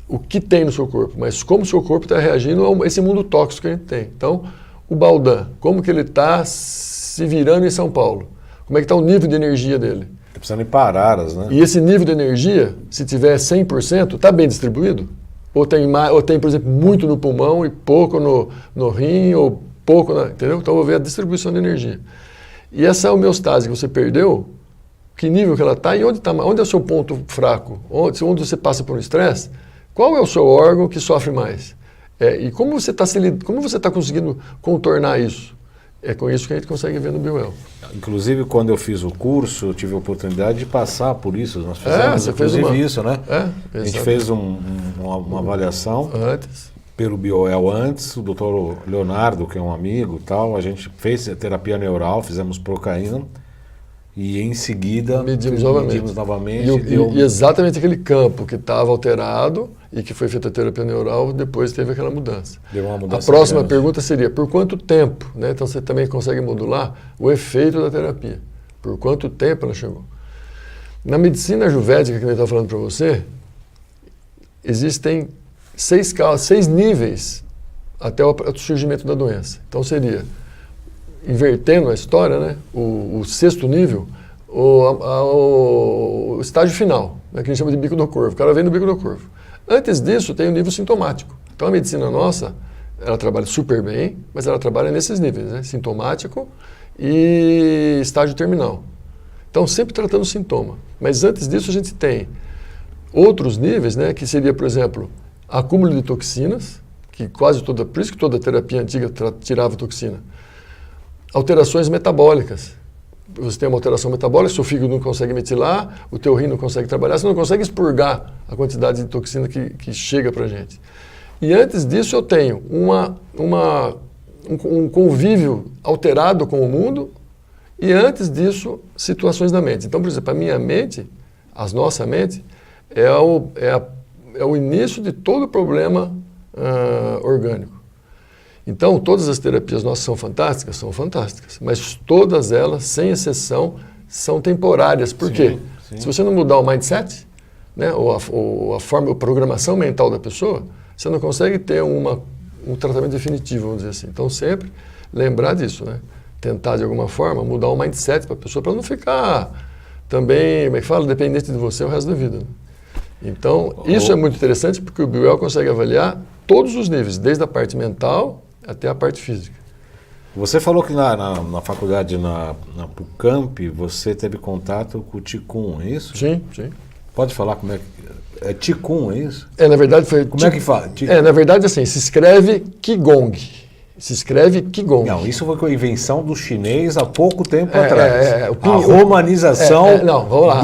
o que tem no seu corpo, mas como o seu corpo está reagindo a esse mundo tóxico que a gente tem. Então, o Baldan, como que ele está se virando em São Paulo? Como é que está o nível de energia dele? Está precisando ir para Araras, né? E esse nível de energia, se tiver 100%, está bem distribuído? Ou tem, por exemplo, muito no pulmão e pouco no rim, ou pouco entendeu? Então eu vou ver a distribuição de energia. E essa homeostase que você perdeu, que nível que ela está e onde é o seu ponto fraco? Onde você passa por um estresse, qual é o seu órgão que sofre mais? E como você está conseguindo contornar isso? É com isso que a gente consegue ver no Bioel. Inclusive, quando eu fiz o curso, eu tive a oportunidade de passar por isso. Nós fizemos, inclusive, isso, né? A gente fez uma avaliação pelo Bioel antes, o doutor Leonardo, que é um amigo e tal, a gente fez a terapia neural, fizemos procaína, e em seguida medimos novamente. E exatamente aquele campo que estava alterado e que foi feita a terapia neural, depois teve aquela mudança. Deu uma mudança. A próxima pergunta seria, por quanto tempo? Né? Então você também consegue modular o efeito da terapia. Por quanto tempo ela chegou? Na medicina ayurvédica, que eu estava falando para você, existem 6 níveis até o surgimento da doença. Então seria, invertendo a história, né? O 6º nível, o estágio final, né? Que a gente chama de bico do corvo. O cara vem no bico do corvo. Antes disso, tem o nível sintomático. Então, a medicina nossa, ela trabalha super bem, mas ela trabalha nesses níveis, né? Sintomático e estágio terminal. Então, sempre tratando o sintoma. Mas antes disso, a gente tem outros níveis, né? Que seria, por exemplo, acúmulo de toxinas, que por isso que toda terapia antiga tirava toxina. Alterações metabólicas. Você tem uma alteração metabólica, seu fígado não consegue metilar, o teu rim não consegue trabalhar, você não consegue expurgar a quantidade de toxina que chega para a gente. E antes disso eu tenho um convívio alterado com o mundo e antes disso situações da mente. Então, por exemplo, a minha mente, a nossa mente, é o início de todo problema orgânico. Então, todas as terapias nossas são fantásticas, mas todas elas, sem exceção, são temporárias. Por quê? Sim. Se você não mudar o mindset, né, ou a programação mental da pessoa, você não consegue ter um tratamento definitivo, vamos dizer assim. Então, sempre lembrar disso, né? Tentar, de alguma forma, mudar o mindset para a pessoa, para não ficar também, como é que fala, dependente de você o resto da vida. Né? Então, isso é muito interessante porque o Biwell consegue avaliar todos os níveis, desde a parte mental até a parte física. Você falou que na faculdade, na PUCamp, você teve contato com o Qigong, é isso? Sim. Pode falar como é que... É Qigong, é isso? Na verdade foi... Como é que fala? Na verdade, assim, se escreve Qigong. Não, isso foi com a invenção do chinês há pouco tempo atrás. A romanização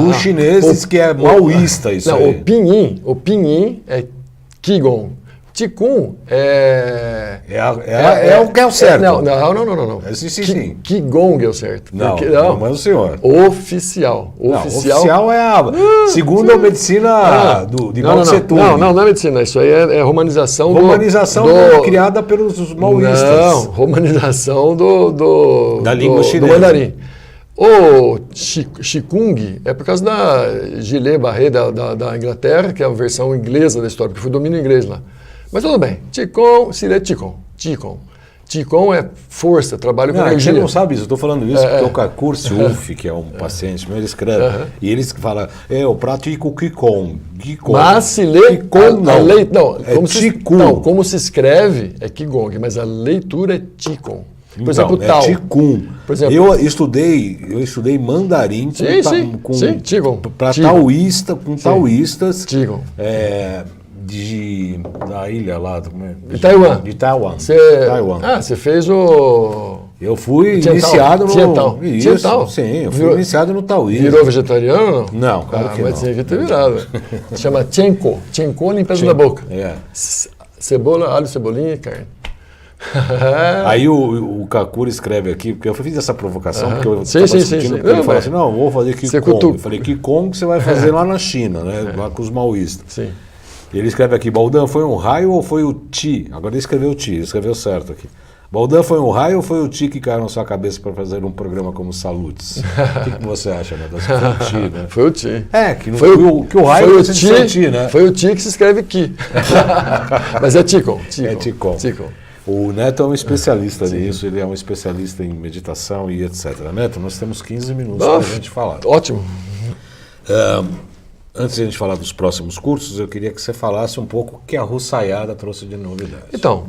dos chineses, que é maoísta isso aí. O pinyin é Qigong. Qigong é o que é o certo. Não. Sim. Qigong é o certo. Não é o senhor. Oficial é a segunda medicina de Mao Tse Tung. Não é medicina. Isso aí é romanização. Criada pelos maoístas. Não, romanização da língua chinesa. Do mandarim. O Qigong é por causa da Gilles Barré da Inglaterra, que é a versão inglesa da história, porque foi domínio inglês lá. Mas tudo bem, Qigong seria Qigong. Qigong é força, trabalho com energia. Você não sabe isso, eu estou falando isso porque o Kakur Siuf, que é um paciente meu, ele escreve, e ele fala, eu pratico Qigong. Mas se lê Qigong como se escreve é Qigong, mas a leitura é Qigong. Por exemplo, Tao. Qigong. Por exemplo, eu estudei mandarim para taoístas. Qigong. Da ilha lá. De Taiwan. De Taiwan. Você fez o... Eu fui iniciado no... Tiantal. Sim, eu fui iniciado no taoísmo. Virou vegetariano? Não, claro que mas tinha que ter virado. Chama Tianko. Tianko, limpeza da boca. Cebola, alho, cebolinha e carne. Aí o Kakur escreve aqui, porque eu fiz essa provocação, porque eu estava sentindo que ele falou assim, não, vou fazer Qigong. Eu falei, Qigong você vai fazer lá na China, né? Lá com os maoístas. Sim. E ele escreve aqui, Baldan, foi um raio ou foi o Ti? Agora ele escreveu Ti, escreveu certo aqui. Baldan, foi um raio ou foi o Ti que caiu na sua cabeça para fazer um programa como Salutes? O que você acha, né? Foi o Ti, né? Foi o Ti. Que o raio foi o Ti, né? Foi o Ti que se escreve Ki. Mas é Qigong. É Qigong. O Neto é um especialista nisso, ele é um especialista em meditação e etc. Neto, nós temos 15 minutos para a gente falar. Ótimo. Antes de a gente falar dos próximos cursos, eu queria que você falasse um pouco o que a Russaiada trouxe de novidades. Então,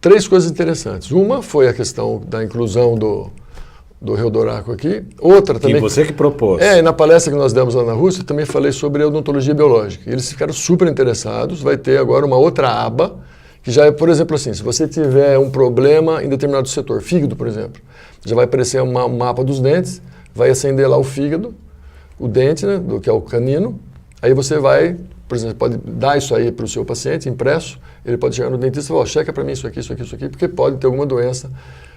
3 coisas interessantes. Uma foi a questão da inclusão do Rio Doraco aqui. Outra também... Que você que propôs. Na palestra que nós demos lá na Rússia, também falei sobre a odontologia biológica. Eles ficaram super interessados. Vai ter agora uma outra aba, que já é, por exemplo, assim, se você tiver um problema em determinado setor, fígado, por exemplo, já vai aparecer um mapa dos dentes, vai acender lá o fígado, o dente, né, que é o canino, aí você vai, por exemplo, pode dar isso aí para o seu paciente impresso, ele pode chegar no dentista e falar, checa para mim isso aqui, porque pode ter alguma doença,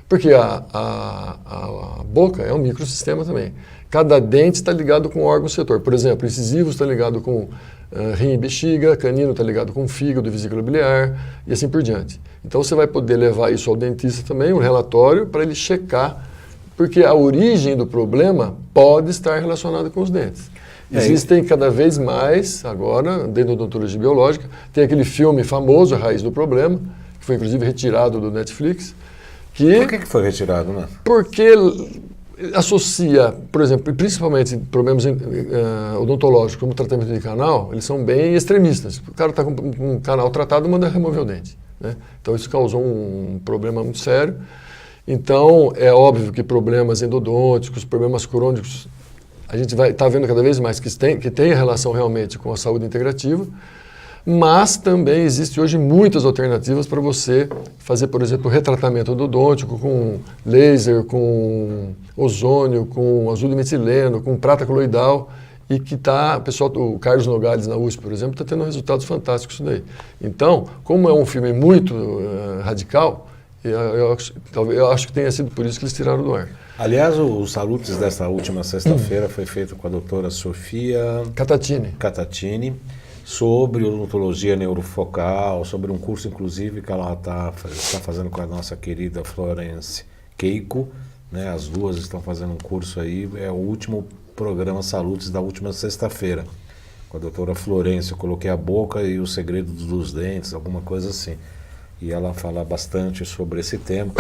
porque a boca é um microsistema também. Cada dente está ligado com um órgão setor, por exemplo, incisivo está ligado com rim e bexiga, canino está ligado com fígado e vesícula biliar e assim por diante. Então você vai poder levar isso ao dentista também, um relatório, para ele checar, porque a origem do problema pode estar relacionada com os dentes. Existem cada vez mais, agora, dentro da odontologia biológica, tem aquele filme famoso, A Raiz do Problema, que foi inclusive retirado do Netflix. Por que foi retirado, né? Porque associa, por exemplo, principalmente problemas odontológicos como tratamento de canal, eles são bem extremistas. O cara está com um canal tratado, manda remover o dente. Né? Então isso causou um problema muito sério. Então, é óbvio que problemas endodônticos, problemas crônicos, a gente está vendo cada vez mais que tem relação realmente com a saúde integrativa, mas também existe hoje muitas alternativas para você fazer, por exemplo, retratamento endodôntico com laser, com ozônio, com azul de metileno, com prata coloidal, e que o pessoal, o Carlos Nogales na USP, por exemplo, está tendo resultados fantásticos isso daí. Então, como é um filme muito radical, eu acho que tenha sido por isso que eles tiraram do ar. Aliás, os Salutes desta última sexta-feira foi feito com a doutora Sofia Catatini sobre odontologia neurofocal, sobre um curso, inclusive, que ela está fazendo com a nossa querida Florence Keiko, né? As duas estão fazendo um curso aí, é o último programa Salutes da última sexta-feira. Com a doutora Florence, eu coloquei a boca e o segredo dos dentes, alguma coisa assim. E ela fala bastante sobre esse tema.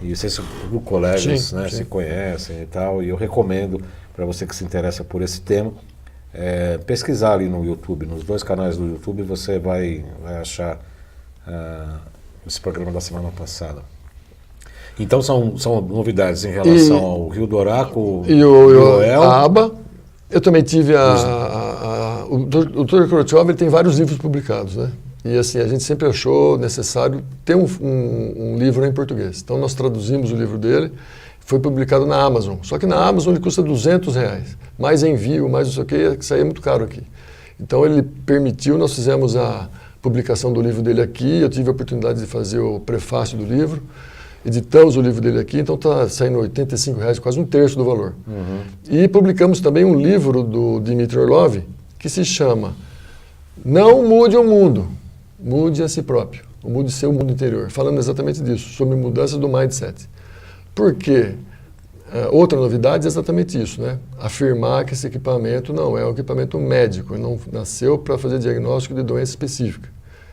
E não sei se os colegas, né, se conhecem e tal. E eu recomendo para você que se interessa por esse tema, pesquisar ali no YouTube, nos 2 canais do YouTube, você vai achar esse programa da semana passada. Então são novidades em relação ao Rio do Oraco e a aba. Eu também tive o Dr. Khrushchev tem vários livros publicados, né? E assim, a gente sempre achou necessário ter um livro em português. Então nós traduzimos o livro dele, foi publicado na Amazon. Só que na Amazon ele custa R$200, mais envio, mais não sei o que saía muito caro aqui. Então ele permitiu, nós fizemos a publicação do livro dele aqui, eu tive a oportunidade de fazer o prefácio do livro, editamos o livro dele aqui, então está saindo R$85, quase um terço do valor. Uhum. E publicamos também um livro do Dmitry Orlov, que se chama Não Mude o Mundo, Mude a Si Próprio, mude seu mundo interior, falando exatamente disso, sobre mudança do mindset. Porque outra novidade é exatamente isso, né? Afirmar que esse equipamento não é um equipamento médico, ele não nasceu para fazer diagnóstico de doença específica,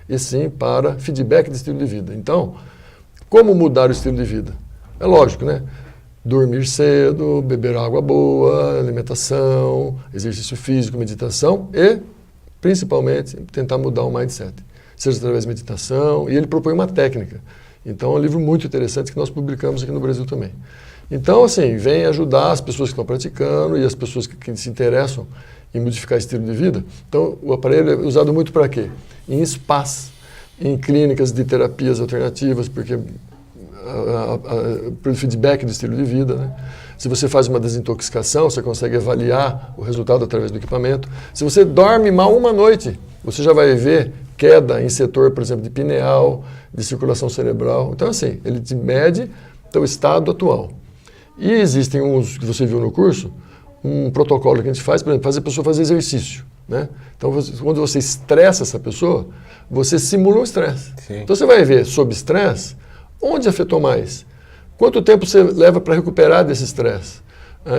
e sim para feedback de estilo de vida. Então, como mudar o estilo de vida? É lógico, né? Dormir cedo, beber água boa, alimentação, exercício físico, meditação e, principalmente, tentar mudar o mindset. Seja através de meditação, e ele propõe uma técnica. Então é um livro muito interessante que nós publicamos aqui no Brasil também. Então, assim, vem ajudar as pessoas que estão praticando e as pessoas que se interessam em modificar estilo de vida. Então, o aparelho é usado muito para quê? Em spas, em clínicas de terapias alternativas, porque pelo feedback do estilo de vida, né? Se você faz uma desintoxicação, você consegue avaliar o resultado através do equipamento. Se você dorme mal uma noite, você já vai ver queda em setor, por exemplo, de pineal, de circulação cerebral. Então, assim, ele te mede teu estado atual. E existem uns, que você viu no curso, um protocolo que a gente faz, por exemplo, fazer a pessoa fazer exercício, né? Então, quando você estressa essa pessoa, você simula um estresse. Então, você vai ver, sob estresse, onde afetou mais? Quanto tempo você leva para recuperar desse estresse?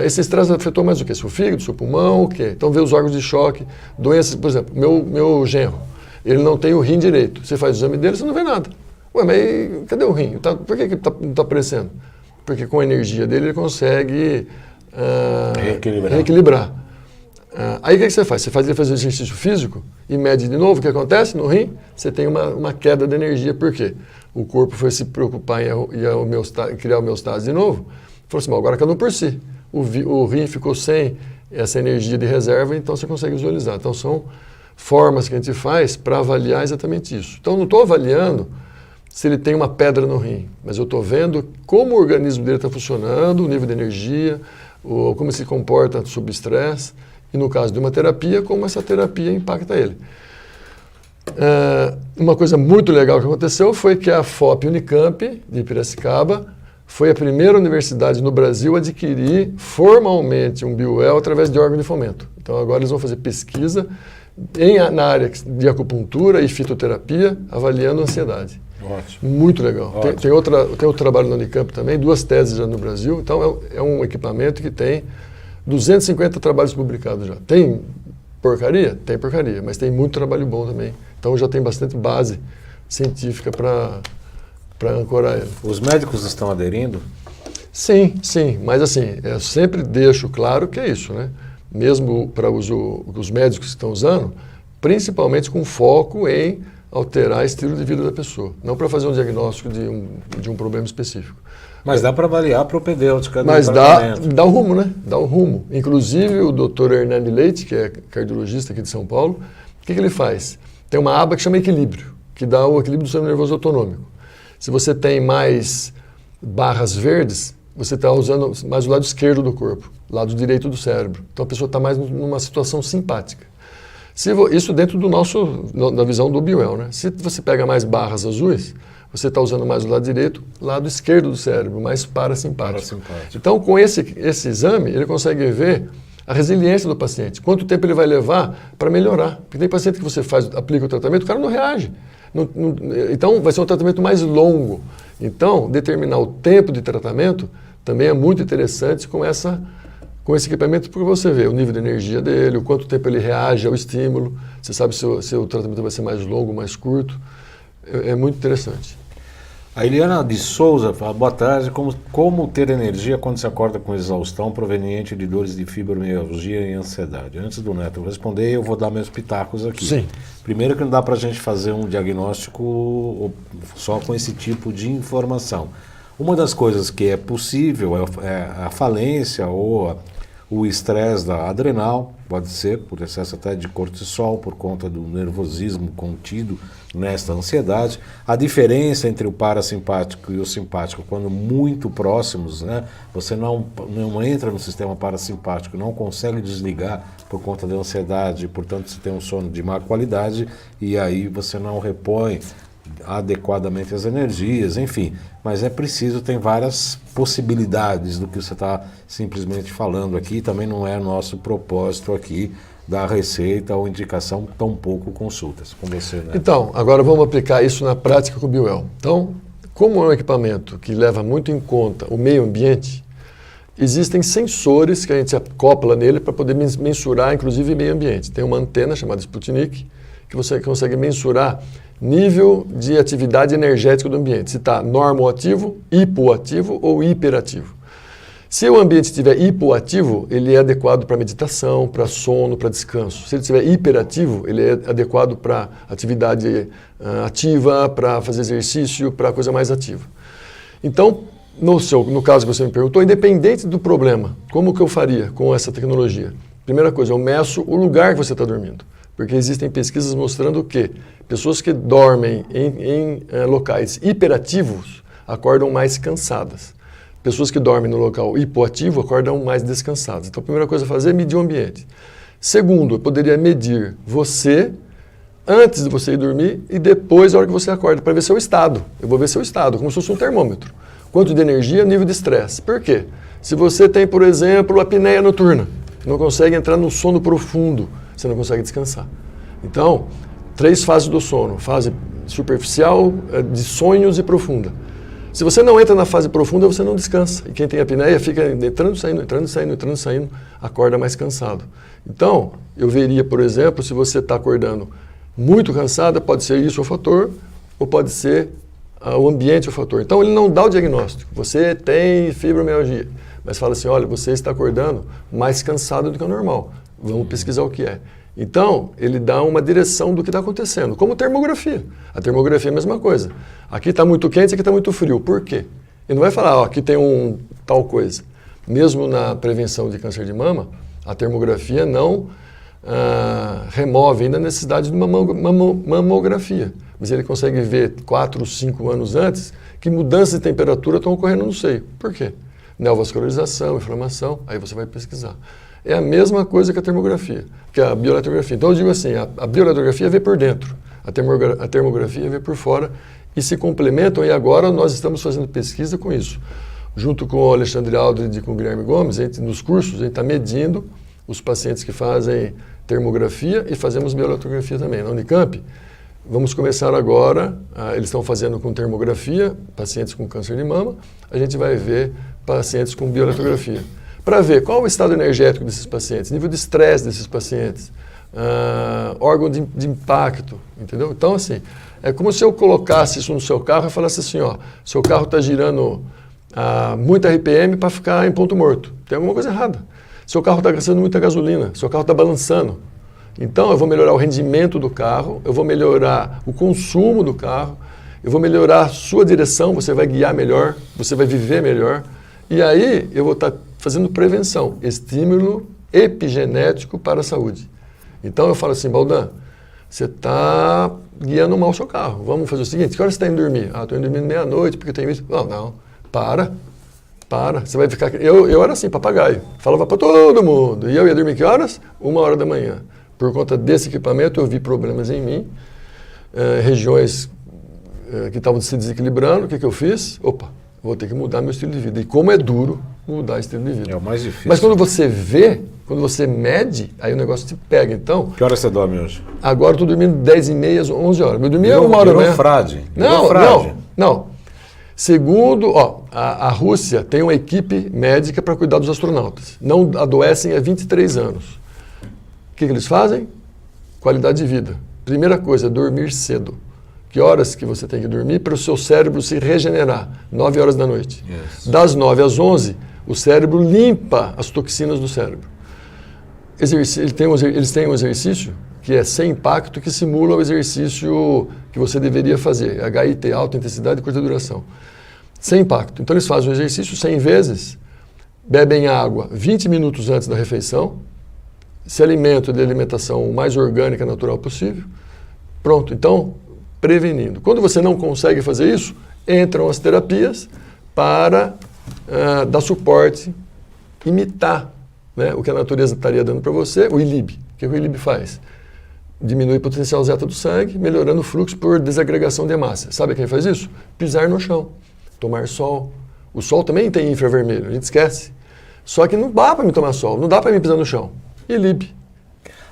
Esse estresse afetou mais o quê? Seu fígado, seu pulmão, o quê? Então, vê os órgãos de choque, doenças, por exemplo, meu genro, ele não tem o rim direito. Você faz o exame dele, você não vê nada. Ué, mas cadê o rim? Por que não está aparecendo? Porque com a energia dele ele consegue reequilibrar. Aí o que você faz? Você faz ele fazer exercício físico e mede de novo o que acontece no rim, você tem uma queda de energia. Por quê? O corpo foi se preocupar em criar homeostase de novo, falou assim, agora cada um por si. O rim ficou sem essa energia de reserva, então você consegue visualizar. Então são formas que a gente faz para avaliar exatamente isso. Então não estou avaliando se ele tem uma pedra no rim, mas eu estou vendo como o organismo dele está funcionando, o nível de energia, como ele se comporta sob estresse, e no caso de uma terapia, como essa terapia impacta ele. Uma coisa muito legal que aconteceu foi que a FOP Unicamp, de Piracicaba, foi a primeira universidade no Brasil a adquirir formalmente um BioWell através de órgão de fomento. Então agora eles vão fazer pesquisa na área de acupuntura e fitoterapia, avaliando a ansiedade. Ótimo. Muito legal. Tem outro trabalho na Unicamp também, 2 teses já no Brasil. Então é um equipamento que tem 250 trabalhos publicados já. Tem porcaria? Tem porcaria, mas tem muito trabalho bom também. Então já tem bastante base científica para ancorar ele. Os médicos estão aderindo? Sim, mas assim, eu sempre deixo claro que é isso, né? Mesmo para os médicos que estão usando, principalmente com foco em alterar o estilo de vida da pessoa, não para fazer um diagnóstico de um problema específico. Mas dá para avaliar a propedêutica do Mas dá o rumo, né? Dá o rumo. Inclusive o Dr. Hernani Leite, que é cardiologista aqui de São Paulo, o que ele faz? Tem uma aba que chama equilíbrio, que dá o equilíbrio do sistema nervoso autonômico. Se você tem mais barras verdes, você está usando mais o lado esquerdo do corpo, lado direito do cérebro. Então a pessoa está mais numa situação simpática. Isso dentro da visão do Biwell, né? Se você pega mais barras azuis, você está usando mais o lado direito, lado esquerdo do cérebro, mais parasimpático. Então, com esse exame, ele consegue ver a resiliência do paciente, quanto tempo ele vai levar para melhorar. Porque tem paciente que você aplica o tratamento, o cara não reage. Então, vai ser um tratamento mais longo. Então, determinar o tempo de tratamento também é muito interessante com esse equipamento, porque você vê o nível de energia dele, o quanto tempo ele reage ao estímulo, você sabe se o tratamento vai ser mais longo, mais curto. É muito interessante. A Eliana de Souza fala, boa tarde, como ter energia quando se acorda com exaustão proveniente de dores de fibromialgia e ansiedade? Antes do Neto responder, eu vou dar meus pitacos aqui. Sim. Primeiro que não dá para a gente fazer um diagnóstico só com esse tipo de informação. Uma das coisas que é possível é a falência ou o estresse da adrenal, pode ser por excesso até de cortisol, por conta do nervosismo contido nesta ansiedade. A diferença entre o parasimpático e o simpático, quando muito próximos, né, você não entra no sistema parasimpático, não consegue desligar por conta da ansiedade, portanto você tem um sono de má qualidade e aí você não repõe adequadamente as energias, enfim, mas é preciso, tem várias possibilidades do que você está simplesmente falando aqui, também não é nosso propósito aqui dar receita ou indicação, tampouco consultas com você, né? Então, agora vamos aplicar isso na prática com o Biwell. Então, como é um equipamento que leva muito em conta o meio ambiente, existem sensores que a gente acopla nele para poder mensurar, inclusive, meio ambiente. Tem uma antena chamada Sputnik, que você consegue mensurar nível de atividade energética do ambiente, se está normoativo, hipoativo ou hiperativo. Se o ambiente estiver hipoativo, ele é adequado para meditação, para sono, para descanso. Se ele estiver hiperativo, ele é adequado para atividade ativa, para fazer exercício, para coisa mais ativa. Então, no caso que você me perguntou, independente do problema, como que eu faria com essa tecnologia? Primeira coisa, eu meço o lugar que você está dormindo. Porque existem pesquisas mostrando que pessoas que dormem em locais hiperativos acordam mais cansadas. Pessoas que dormem no local hipoativo acordam mais descansadas. Então, a primeira coisa a fazer é medir o ambiente. Segundo, eu poderia medir você antes de você ir dormir e depois, a hora que você acorda, para ver seu estado. Eu vou ver seu estado, como se fosse um termômetro. Quanto de energia, nível de estresse. Por quê? Se você tem, por exemplo, apneia noturna, não consegue entrar no sono profundo, você não consegue descansar. Então, 3 fases do sono. Fase superficial, de sonhos e profunda. Se você não entra na fase profunda, você não descansa. E quem tem apneia fica entrando, saindo, acorda mais cansado. Então, eu veria, por exemplo, se você está acordando muito cansada, pode ser isso o fator, ou pode ser o ambiente o fator. Então, ele não dá o diagnóstico. Você tem fibromialgia, mas fala assim, olha, você está acordando mais cansado do que o normal. Vamos pesquisar o que é. Então, ele dá uma direção do que está acontecendo, como termografia. A termografia é a mesma coisa. Aqui está muito quente, aqui está muito frio. Por quê? Ele não vai falar, ó, aqui tem tal coisa. Mesmo na prevenção de câncer de mama, a termografia não remove ainda a necessidade de uma mamografia. Mas ele consegue ver 4, 5 anos antes que mudanças de temperatura estão ocorrendo no seio. Por quê? Neovascularização, inflamação, aí você vai pesquisar. É a mesma coisa que a termografia, que a bioeletrografia. Então eu digo assim, a bioeletrografia vê por dentro, a termografia vê por fora e se complementam, e agora nós estamos fazendo pesquisa com isso. Junto com o Alexandre Aldred e com o Guilherme Gomes, nos cursos, a gente está medindo os pacientes que fazem termografia e fazemos bioeletrografia também. Na Unicamp, vamos começar agora, eles estão fazendo com termografia, pacientes com câncer de mama, a gente vai ver pacientes com bioeletrografia. Para ver qual o estado energético desses pacientes, nível de estresse desses pacientes, órgão de impacto, entendeu? Então, assim, é como se eu colocasse isso no seu carro e falasse assim, ó, seu carro está girando muita RPM para ficar em ponto morto. Tem alguma coisa errada. Seu carro está gastando muita gasolina, seu carro está balançando. Então, eu vou melhorar o rendimento do carro, eu vou melhorar o consumo do carro, eu vou melhorar a sua direção, você vai guiar melhor, você vai viver melhor. E aí, eu vou estar fazendo prevenção, estímulo epigenético para a saúde. Então eu falo assim, Baldan, você está guiando mal o seu carro. Vamos fazer o seguinte, que hora você está indo dormir? Estou indo dormir meia-noite porque eu tenho isso. Não, para. Para, você vai ficar... Eu era assim, papagaio. Falava para todo mundo. E eu ia dormir que horas? 1h da manhã. Por conta desse equipamento, eu vi problemas em mim, regiões que estavam se desequilibrando. O que eu fiz? Opa, vou ter que mudar meu estilo de vida. E como é duro mudar estilo de vida. É o mais difícil. Mas quando você vê, quando você mede, aí o negócio te pega. Então... Que hora você dorme hoje? Agora eu estou dormindo 10h30, 11 horas. Eu dormia 1h da manhã. Frade. Não. Segundo, a Rússia tem uma equipe médica para cuidar dos astronautas. Não adoecem há 23 anos. O que eles fazem? Qualidade de vida. Primeira coisa, dormir cedo. Que horas que você tem que dormir para o seu cérebro se regenerar? 9 horas da noite. Yes. Das 9 às 11, o cérebro limpa as toxinas do cérebro. Eles têm um exercício que é sem impacto, que simula o exercício que você deveria fazer. HIIT, alta intensidade e curta duração. Sem impacto. Então eles fazem o exercício 100 vezes, bebem água 20 minutos antes da refeição, se alimentam de alimentação o mais orgânica e natural possível. Pronto. Então, prevenindo. Quando você não consegue fazer isso, entram as terapias para dar suporte, imitar, né, o que a natureza estaria dando para você, o ILIB. O que o ILIB faz? Diminui o potencial zeta do sangue, melhorando o fluxo por desagregação de hemácia. Sabe quem faz isso? Pisar no chão, tomar sol. O sol também tem infravermelho, a gente esquece. Só que não dá para me tomar sol, não dá para me pisar no chão. ILIB.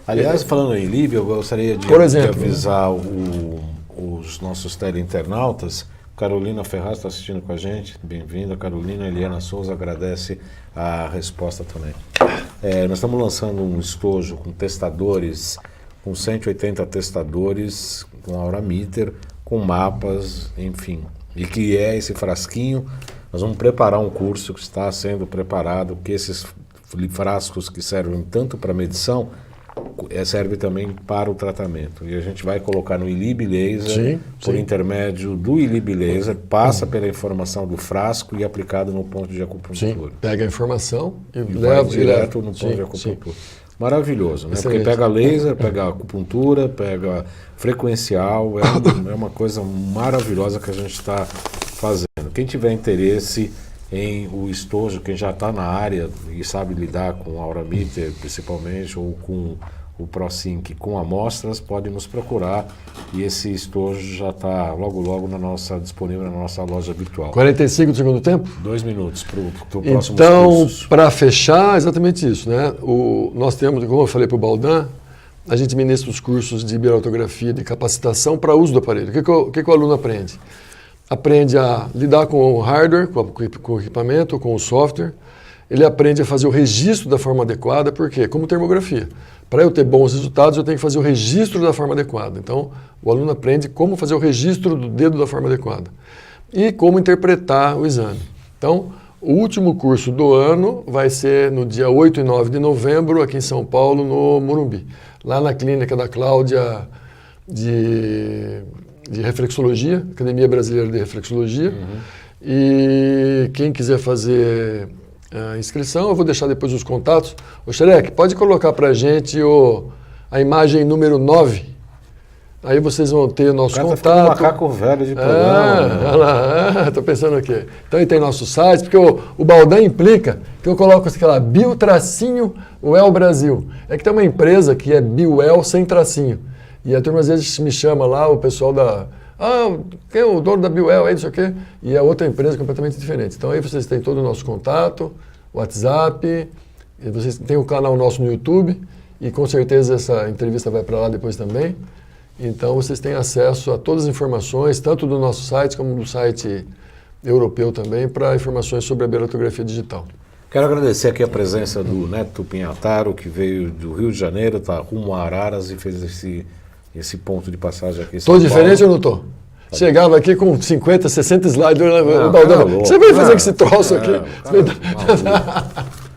Aliás, falando em ILIB, eu gostaria de avisar os nossos teleinternautas. Carolina Ferraz está assistindo com a gente, bem-vinda. Carolina. Eliana Souza agradece a resposta também. Nós estamos lançando um estojo com testadores, com 180 testadores, com Aurameter, com mapas, enfim. E que é esse frasquinho. Nós vamos preparar um curso que está sendo preparado, que esses frascos que servem tanto para medição, serve também para o tratamento. E a gente vai colocar no ILIB Laser, por intermédio do ILIB Laser, passa pela informação do frasco e aplicado no ponto de acupuntura. Sim. Pega a informação e leva direto no ponto de acupuntura. Maravilhoso, né? Porque pega laser, pega acupuntura, pega frequencial, é uma coisa maravilhosa que a gente está fazendo. Quem tiver interesse em o estojo, quem já está na área e sabe lidar com a Aurameter, principalmente, ou com o ProSync, com amostras, pode nos procurar. E esse estojo já está logo disponível na nossa loja virtual. 45 do segundo tempo? 2 minutos para o próximo curso. Então, para fechar, exatamente isso, né? Nós temos, como eu falei para o Baldan, a gente ministra os cursos de bioautografia, de capacitação para uso do aparelho. O que o aluno aprende? Aprende a lidar com o hardware, com o equipamento, com o software. Ele aprende a fazer o registro da forma adequada, por quê? Como termografia. Para eu ter bons resultados, eu tenho que fazer o registro da forma adequada. Então, o aluno aprende como fazer o registro do dedo da forma adequada e como interpretar o exame. Então, o último curso do ano vai ser no dia 8 e 9 de novembro, aqui em São Paulo, no Morumbi. Lá na clínica da Cláudia de reflexologia, Academia Brasileira de Reflexologia. E quem quiser fazer a inscrição, eu vou deixar depois os contatos. Ô Xerec, pode colocar para a gente a imagem número 9. Aí vocês vão ter o nosso contato. Tá um macaco velho de programa. Olha lá, estou pensando aqui. Então aí tem nosso site, porque o Baldan implica que eu coloco aquela Bio-Well Brasil. É que tem uma empresa que é Bio-Well sem tracinho. E a turma às vezes me chama lá, o pessoal quem é o dono da Bio-Well aí, não sei o quê, e é outra empresa completamente diferente. Então aí vocês têm todo o nosso contato, WhatsApp, e vocês têm o canal nosso no YouTube, e com certeza essa entrevista vai para lá depois também. Então vocês têm acesso a todas as informações, tanto do nosso site como do site europeu também, para informações sobre a bioautografia digital. Quero agradecer aqui a presença do Neto Pinhataro, que veio do Rio de Janeiro, está rumo a Araras e fez esse ponto de passagem aqui em São Paulo. Estou diferente ou não estou? Chegava aqui com 50, 60 slides, você vai fazer com esse troço aqui?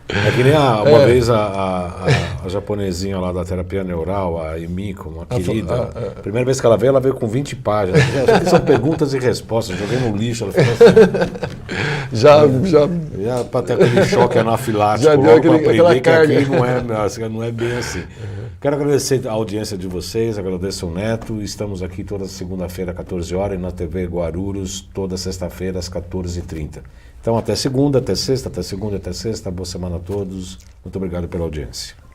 É que nem uma vez a japonesinha lá da terapia neural, a Emiko, uma querida. Primeira vez que ela veio com 20 páginas. São perguntas e respostas. Joguei no lixo, ela ficou assim. Já para ter aquele choque anafilático, já deu para aprender que carga. Aqui não é bem assim. Quero agradecer a audiência de vocês, agradeço o Neto. Estamos aqui toda segunda-feira, às 14 horas, e na TV Guarulhos, toda sexta-feira, às 14h30. Então até segunda, até sexta, até segunda, até sexta. Boa semana a todos. Muito obrigado pela audiência.